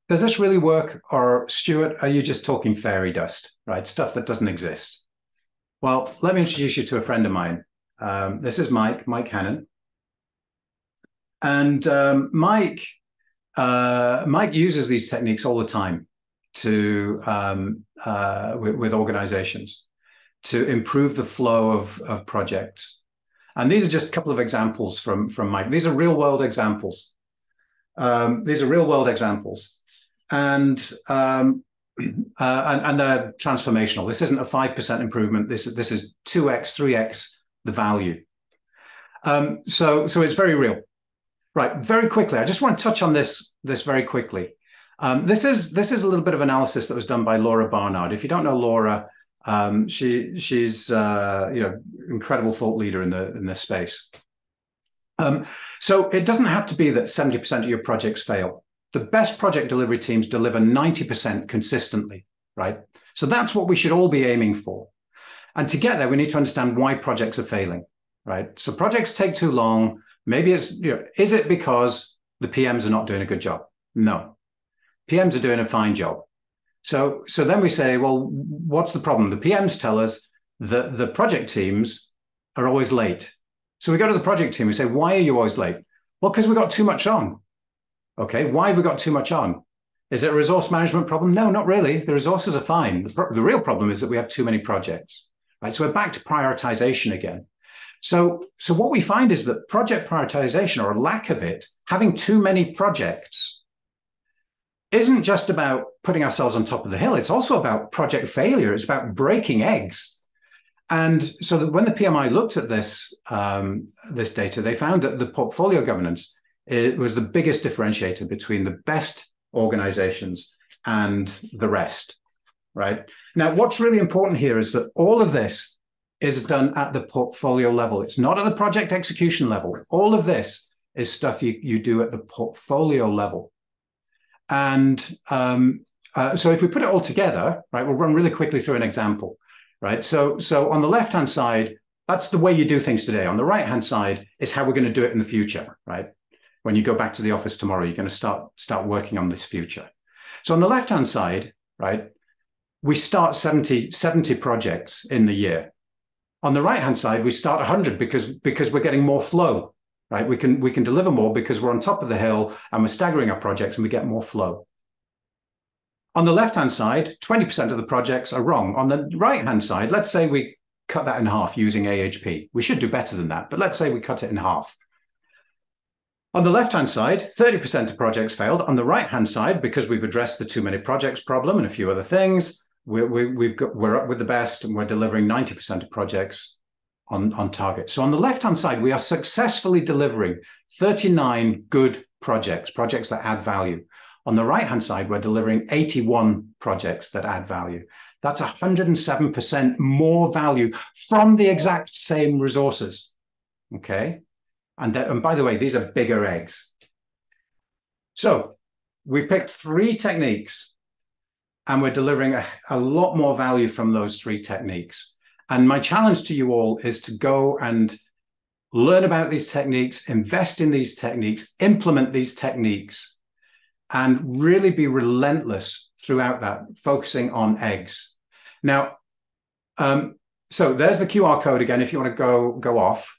Does this really work, or Stuart, are you just talking fairy dust, right? Stuff that doesn't exist. Well, let me introduce you to a friend of mine. This is Mike Hannon. And Mike uses these techniques all the time with organizations to improve the flow of projects. And these are just a couple of examples from Mike. These are real world examples. And they're transformational. This isn't a 5% improvement. This is 2x, 3x the value. So it's very real. Right, very quickly. I just want to touch on this very quickly. This is a little bit of analysis that was done by Laura Barnard. If you don't know Laura, she's incredible thought leader in this space. So it doesn't have to be that 70% of your projects fail. The best project delivery teams deliver 90% consistently, right? So that's what we should all be aiming for. And to get there, we need to understand why projects are failing, right? So projects take too long. Maybe it's, is it because the PMs are not doing a good job? No. PMs are doing a fine job. So then we say, well, what's the problem? The PMs tell us that the project teams are always late. So we go to the project team, we say, why are you always late? Well, because we got too much on. Okay, why have we got too much on? Is it a resource management problem? No, not really. The resources are fine. The real problem is that we have too many projects, right? So we're back to prioritization again. So what we find is that project prioritization, or a lack of it, having too many projects, isn't just about putting ourselves on top of the hill. It's also about project failure. It's about breaking eggs. And so that when the PMI looked at this data, they found that the portfolio governance, it was the biggest differentiator between the best organizations and the rest, right? Now, what's really important here is that all of this is done at the portfolio level. It's not at the project execution level. All of this is stuff you do at the portfolio level. And so if we put it all together, right, we'll run really quickly through an example, right? So on the left-hand side, that's the way you do things today. On the right-hand side is how we're going to do it in the future, right? When you go back to the office tomorrow, you're going to start working on this future. So on the left-hand side, right, we start 70 projects in the year. On the right-hand side, we start 100 because we're getting more flow, right? We can deliver more because we're on top of the hill and we're staggering our projects and we get more flow. On the left-hand side, 20% of the projects are wrong. On the right-hand side, let's say we cut that in half using AHP. We should do better than that, but let's say we cut it in half. On the left-hand side, 30% of projects failed. On the right-hand side, because we've addressed the too many projects problem and a few other things, we're up with the best and we're delivering 90% of projects on target. So on the left-hand side, we are successfully delivering 39 good projects that add value. On the right-hand side, we're delivering 81 projects that add value. That's 107% more value from the exact same resources, okay? And by the way, these are bigger eggs. So we picked 3 techniques and we're delivering a lot more value from those 3 techniques. And my challenge to you all is to go and learn about these techniques, invest in these techniques, implement these techniques, and really be relentless throughout that, focusing on eggs. Now, so there's the QR code again, if you want to go off.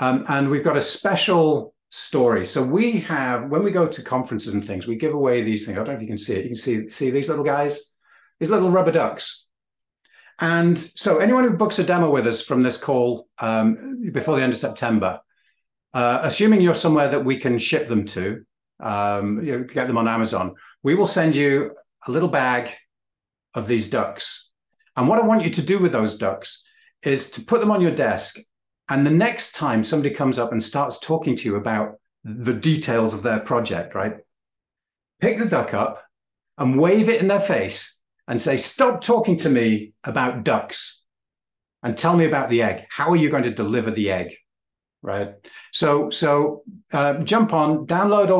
And we've got a special story. So we have, when we go to conferences and things, we give away these things. I don't know if you can see it. You can see these little guys, these little rubber ducks. And so anyone who books a demo with us from this call before the end of September, assuming you're somewhere that we can ship them to, get them on Amazon, we will send you a little bag of these ducks. And what I want you to do with those ducks is to put them on your desk. And the next time somebody comes up and starts talking to you about the details of their project, right? Pick the duck up and wave it in their face and say, stop talking to me about ducks and tell me about the egg. How are you going to deliver the egg? Right. So jump on, download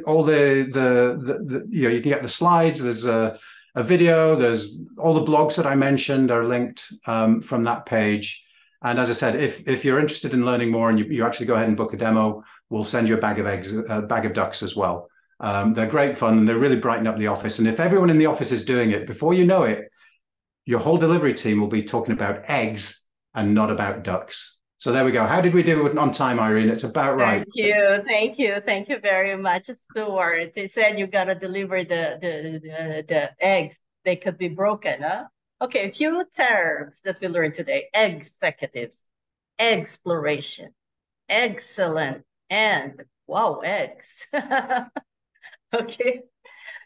all the you can get the slides. There's a video. There's all the blogs that I mentioned are linked from that page. And as I said, if you're interested in learning more and you actually go ahead and book a demo, we'll send you a bag of eggs, a bag of ducks as well. They're great fun and they really brighten up the office. And if everyone in the office is doing it, before you know it, your whole delivery team will be talking about eggs and not about ducks. So there we go. How did we do on time, Irene? It's about right. Thank you very much, Stuart. They said you gotta deliver the eggs. They could be broken, huh? Okay, a few terms that we learned today: executives, exploration, excellent, and wow, eggs. Okay,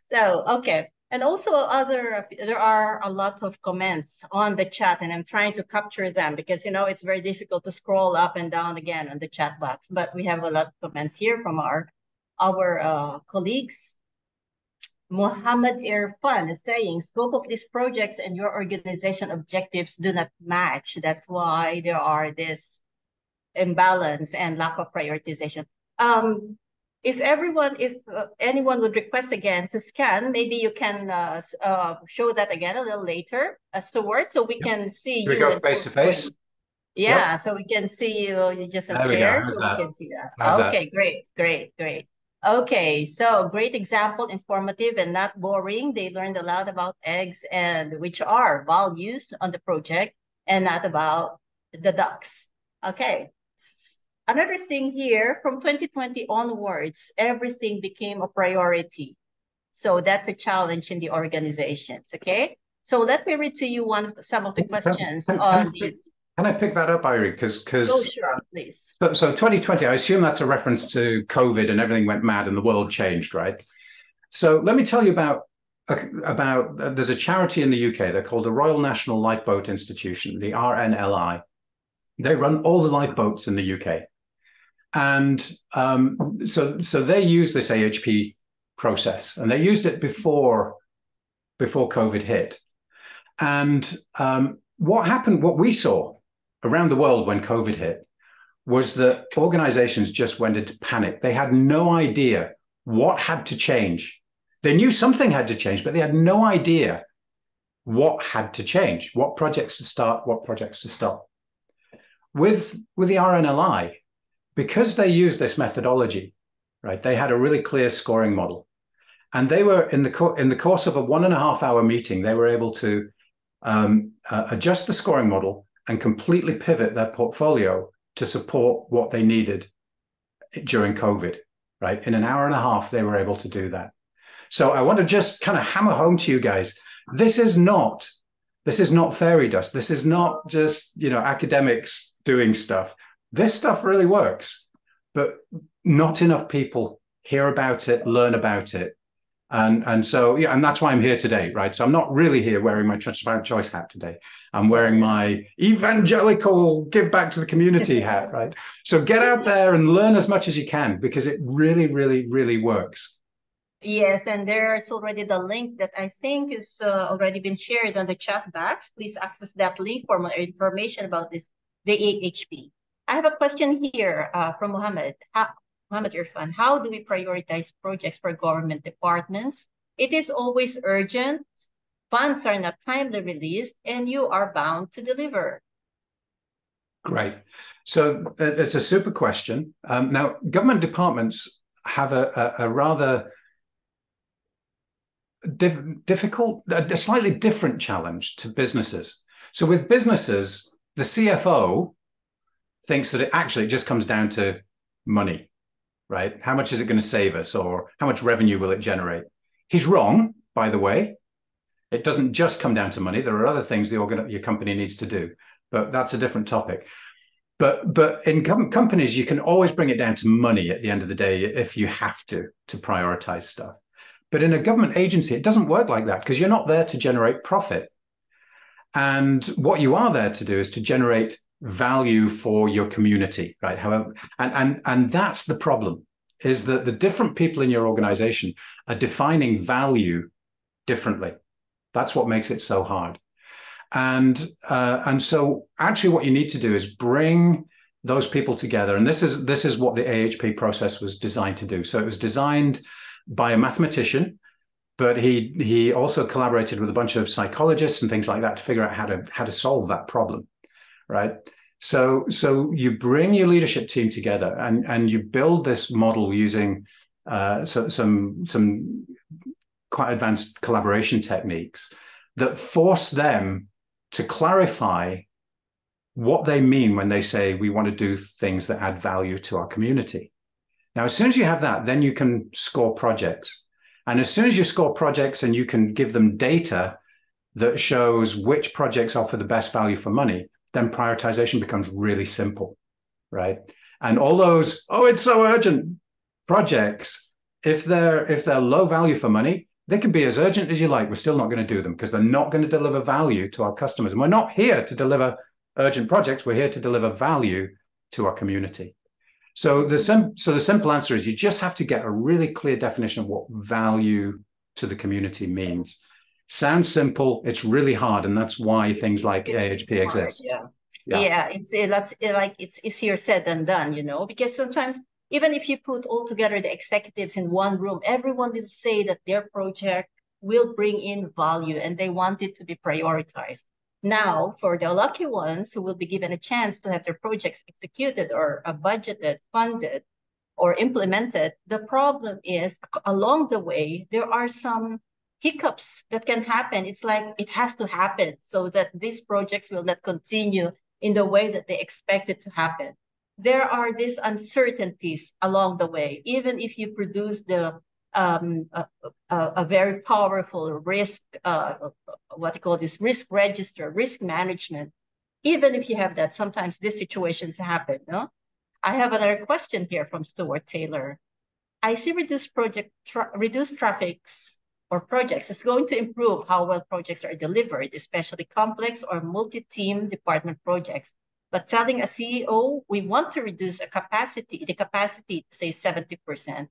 so okay. And also there are a lot of comments on the chat and I'm trying to capture them because, it's very difficult to scroll up and down again on the chat box, but we have a lot of comments here from our our colleagues, Mohammed Irfan is saying, scope of these projects and your organization objectives do not match. That's why there are this imbalance and lack of prioritization. If anyone would request again to scan, maybe you can show that again a little later, Stuart, so we can see Can we you go in face full to screen. face? Yeah, so we can see you. You just have There we go. shared, How's so we that? can see that. How's that? Okay, great. Okay, so great example, informative and not boring. They learned a lot about eggs and which are values on the project and not about the ducks. Okay. Another thing here, from 2020 onwards, everything became a priority. So that's a challenge in the organizations, okay? So let me read to you some of the questions on the... Can I pick that up, Irie? Oh, sure, please. So 2020, I assume that's a reference to COVID and everything went mad and the world changed, right? So let me tell you about there's a charity in the UK. They're called the Royal National Lifeboat Institution, the RNLI. They run all the lifeboats in the UK. And so they use this AHP process, and they used it before COVID hit. And what we saw around the world when COVID hit was that organizations just went into panic. They had no idea what had to change. They knew something had to change, but they had no idea what had to change, what projects to start, what projects to stop. With the RNLI, because they used this methodology, right, they had a really clear scoring model. And they were, in the course of a 1.5 hour meeting, they were able to adjust the scoring model and completely pivot their portfolio to support what they needed during COVID, right? In an 1.5 hours, they were able to do that. So I want to just kind of hammer home to you guys, this is not fairy dust. This is not just, academics doing stuff. This stuff really works, but not enough people hear about it, learn about it. And so, yeah, and that's why I'm here today, right? So I'm not really here wearing my transparent choice hat today. I'm wearing my evangelical give back to the community hat, right? So get out there and learn as much as you can, because it really, really, really works. Yes, and there's already the link that I think is already been shared on the chat box. Please access that link for more information about the AHP. I have a question here from Mohammed Irfan. How do we prioritize projects for government departments? It is always urgent. Funds are not timely released, and you are bound to deliver. Great. So it's a super question. Now, government departments have a rather difficult, a slightly different challenge to businesses. So with businesses, the CFO thinks that it just comes down to money, right? How much is it going to save us, or how much revenue will it generate? He's wrong, by the way. It doesn't just come down to money. There are other things your company needs to do, but that's a different topic. But in companies, you can always bring it down to money at the end of the day if you have to prioritize stuff. But in a government agency, it doesn't work like that, because you're not there to generate profit. And what you are there to do is to generate value for your community, right? However, and that's the problem, is that the different people in your organization are defining value differently. That's what makes it so hard. And so actually what you need to do is bring those people together. And this is what the AHP process was designed to do. So it was designed by a mathematician, but he also collaborated with a bunch of psychologists and things like that to figure out how to solve that problem, right? So you bring your leadership team together and you build this model using some quite advanced collaboration techniques that force them to clarify what they mean when they say we want to do things that add value to our community. Now, as soon as you have that, then you can score projects. And as soon as you score projects and you can give them data that shows which projects offer the best value for money, then prioritization becomes really simple, right? And all those, oh, it's so urgent projects, if they're low value for money, they can be as urgent as you like. We're still not going to do them because they're not going to deliver value to our customers. And we're not here to deliver urgent projects. We're here to deliver value to our community. So the simple answer is you just have to get a really clear definition of what value to the community means. Sounds simple, it's really hard, and that's why things like AHP exist. Yeah, it's easier said than done, you know, because sometimes even if you put all together the executives in one room, everyone will say that their project will bring in value and they want it to be prioritized. Now, for the lucky ones who will be given a chance to have their projects executed or budgeted, funded, or implemented, the problem is along the way, there are some hiccups that can happen. It's like it has to happen so that these projects will not continue in the way that they expect it to happen. There are these uncertainties along the way. Even if you produce a very powerful risk, what you call this risk register, risk management, even if you have that, sometimes these situations happen. No? I have another question here from Stuart Taylor. I see reduced traffics or projects is going to improve how well projects are delivered, especially complex or multi-team department projects. But telling a CEO we want to reduce the capacity to say 70%,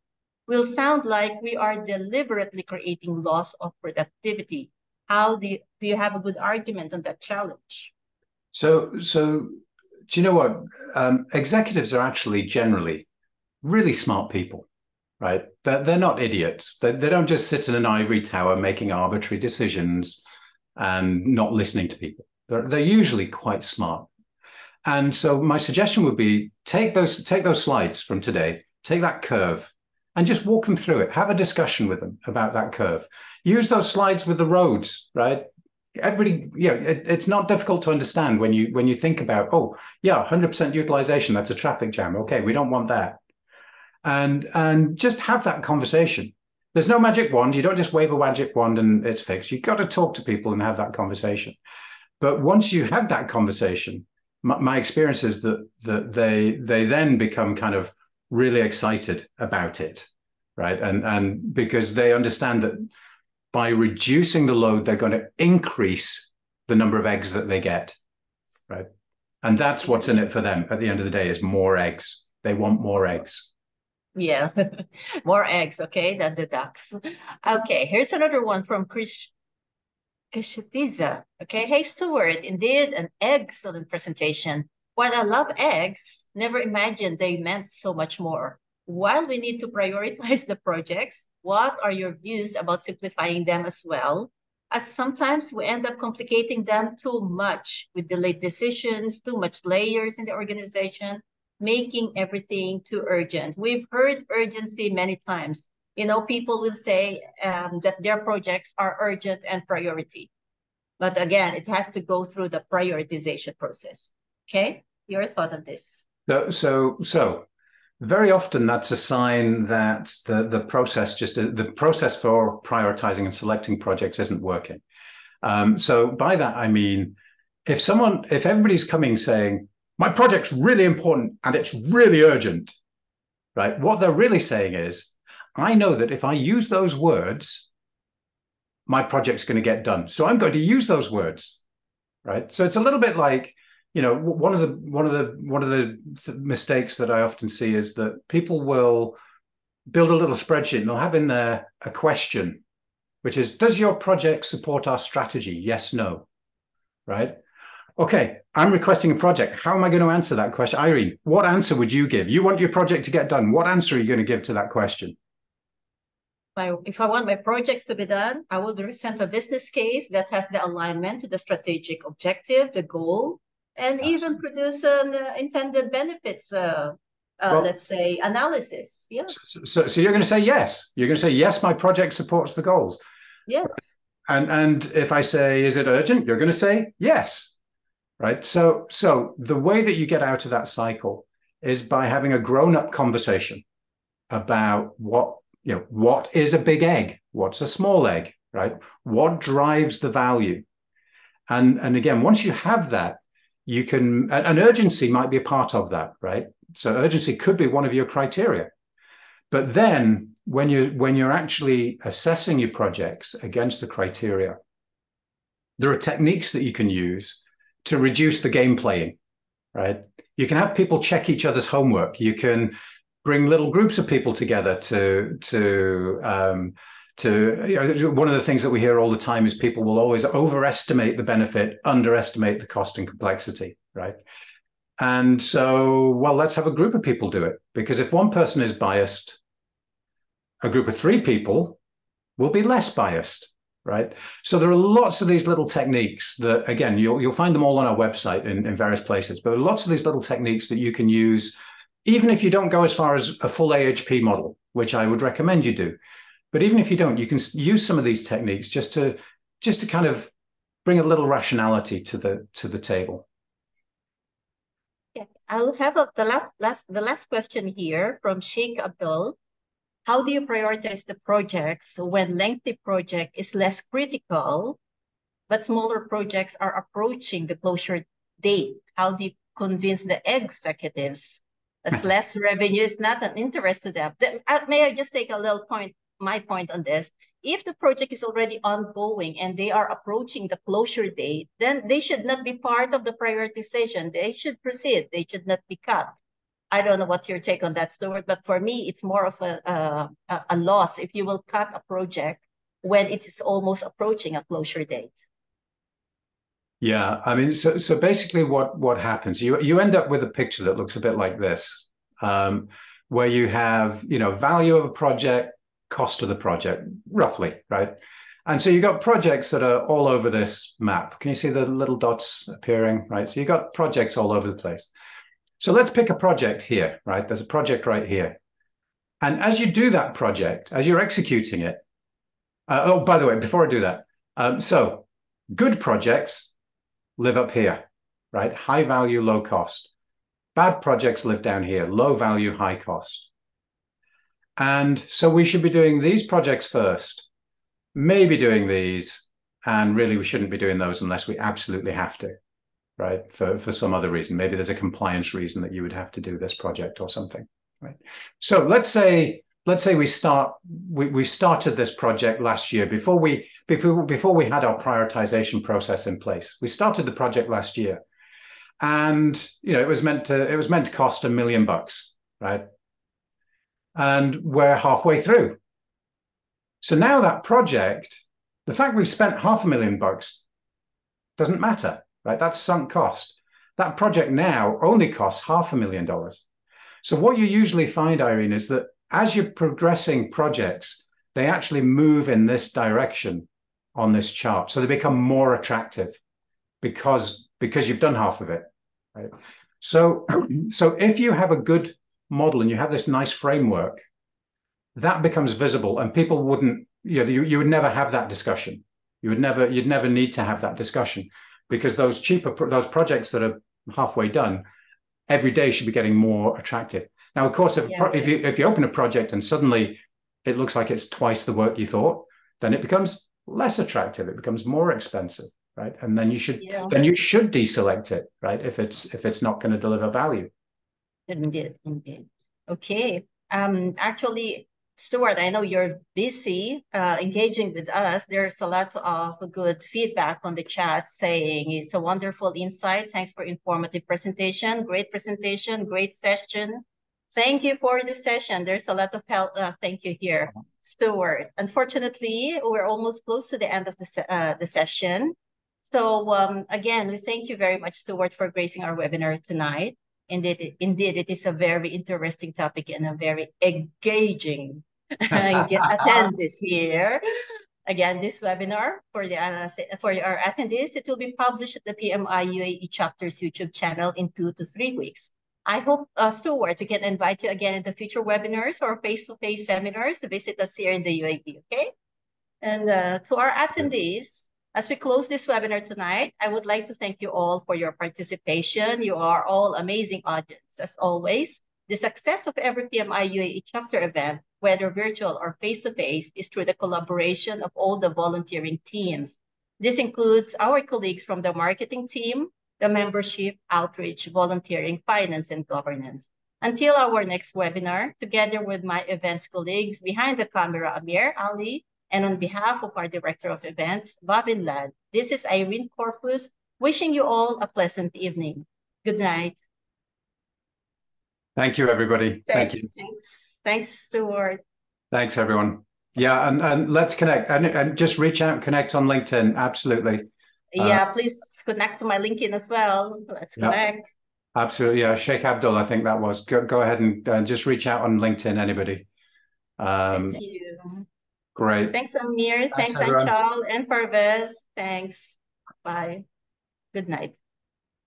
will sound like we are deliberately creating loss of productivity. Do you have a good argument on that challenge? So do you know what? Executives are actually generally really smart people, right? They're not idiots. They don't just sit in an ivory tower making arbitrary decisions and not listening to people. They're usually quite smart. And so my suggestion would be take those slides from today, take that curve, and just walk them through it. Have a discussion with them about that curve. Use those slides with the roads, right? Everybody, it's not difficult to understand when you think about, 100% utilization, that's a traffic jam. Okay, we don't want that. And just have that conversation. There's no magic wand. You don't just wave a magic wand and it's fixed. You've got to talk to people and have that conversation. But once you have that conversation, my experience is that they then become kind of really excited about it, right? And because they understand that by reducing the load, they're going to increase the number of eggs that they get, right? And that's what's in it for them at the end of the day is more eggs. They want more eggs. Yeah, more eggs, okay, than the ducks. Okay, here's another one from Kishitiza. Okay, hey, Stuart, indeed an excellent presentation. While I love eggs, never imagined they meant so much more. While we need to prioritize the projects, what are your views about simplifying them as well? As sometimes we end up complicating them too much with delayed decisions, too much layers in the organization, making everything too urgent. We've heard urgency many times. You know, people will say that their projects are urgent and priority. But again, it has to go through the prioritization process. Okay, your thought on this? So very often that's a sign that the process for prioritizing and selecting projects isn't working. So by that I mean, if everybody's coming saying my project's really important and it's really urgent, right? What they're really saying is, I know that if I use those words, my project's going to get done. So I'm going to use those words, right? So it's a little bit like, one of the mistakes that I often see is that people will build a little spreadsheet and they'll have in there a question, which is, does your project support our strategy? Yes, no, right? Okay, I'm requesting a project. How am I going to answer that question? Irene, what answer would you give? You want your project to get done. What answer are you going to give to that question? If I want my projects to be done, I will present a business case that has the alignment to the strategic objective, the goal, and even produce an intended benefits, let's say, analysis. Yeah. So you're going to say yes. You're going to say, yes, my project supports the goals. Yes. And if I say, is it urgent? You're going to say yes. Right. So the way that you get out of that cycle is by having a grown-up conversation about what is a big egg? What's a small egg? Right? What drives the value? And again, once you have that, you can, and urgency might be a part of that, right? So urgency could be one of your criteria. But then when you're actually assessing your projects against the criteria, there are techniques that you can use to reduce the game playing, right? You can have people check each other's homework. You can bring little groups of people together one of the things that we hear all the time is people will always overestimate the benefit, underestimate the cost and complexity, right? And so, well, let's have a group of people do it, because if one person is biased, a group of 3 people will be less biased, right? So there are lots of these little techniques that, again, you'll find them all on our website in various places, but there are lots of these little techniques that you can use, even if you don't go as far as a full AHP model, which I would recommend you do. But even if you don't, you can use some of these techniques just to kind of bring a little rationality to the table. Yeah, I'll have the last question here from Sheikh Abdul. How do you prioritize the projects when lengthy project is less critical, but smaller projects are approaching the closure date? How do you convince the executives as less revenue is not an interest to them? May I just take a little my point on this? If the project is already ongoing and they are approaching the closure date, then they should not be part of the prioritization. They should proceed. They should not be cut. I don't know what's your take on that, Stuart, but for me, it's more of a loss if you will cut a project when it is almost approaching a closure date. Yeah, I mean, so basically what happens, you end up with a picture that looks a bit like this, where you have, value of a project, cost of the project, roughly, right? And so you got projects that are all over this map. Can you see the little dots appearing, right? So you got projects all over the place. So let's pick a project here, right? There's a project right here. And as you do that project, as you're executing it, oh, by the way, before I do that, so good projects live up here, right? High value, low cost. Bad projects live down here, low value, high cost. And so we should be doing these projects first, maybe doing these, and really we shouldn't be doing those unless we absolutely have to, right? For some other reason. Maybe there's a compliance reason that you would have to do this project or something, right? So let's say we started this project last year before we had our prioritization process in place. We started the project last year, and it was meant to cost $1 million, right? And we're halfway through. So now that project, the fact we've spent $500,000 doesn't matter, right? That's sunk cost. That project now only costs $500,000. So what you usually find, Irene, is that as you're progressing projects, they actually move in this direction on this chart. So they become more attractive because you've done half of it, right? So if you have a good model and you have this nice framework, that becomes visible, and people wouldn't, you would never have that discussion. You'd never need to have that discussion, because those projects that are halfway done every day should be getting more attractive. Now, of course, if you open a project and suddenly it looks like it's twice the work you thought, then it becomes less attractive. It becomes more expensive, right? And then you should deselect it, right? If it's not going to deliver value. Indeed. Okay. Actually, Stuart, I know you're busy engaging with us. There's a lot of good feedback on the chat saying it's a wonderful insight. Thanks for informative presentation. Great presentation. Great session. Thank you for the session. There's a lot of help. Thank you here, Stuart. Unfortunately, we're almost close to the end of the session. So again, we thank you very much, Stuart, for gracing our webinar tonight. Indeed, it is a very interesting topic and a very engaging attendees here. Again, this webinar for our attendees, it will be published at the PMI UAE chapter's YouTube channel in 2 to 3 weeks. I hope, Stuart, we can invite you again in the future webinars or face-to-face seminars to visit us here in the UAE, okay? And to our attendees, as we close this webinar tonight, I would like to thank you all for your participation. You are all amazing audience. As always, the success of every PMI UAE chapter event, whether virtual or face-to-face, is through the collaboration of all the volunteering teams. This includes our colleagues from the marketing team, the membership, outreach, volunteering, finance, and governance. Until our next webinar, together with my events colleagues behind the camera, Amir, Ali, and on behalf of our Director of Events, Bhavin Lad, this is Irene Corpus, wishing you all a pleasant evening. Good night. Thank you, everybody. Thank you. Thanks, Stuart. Thanks, everyone. Yeah, and let's connect and just reach out and connect on LinkedIn. Absolutely. Yeah, please connect to my LinkedIn as well. Let's connect. Absolutely. Yeah, Sheikh Abdul, I think that was. Go ahead and just reach out on LinkedIn, anybody. Thank you. Great. Thanks, Amir. Thanks, everyone. Anchal and Parvez. Thanks. Bye. Good night.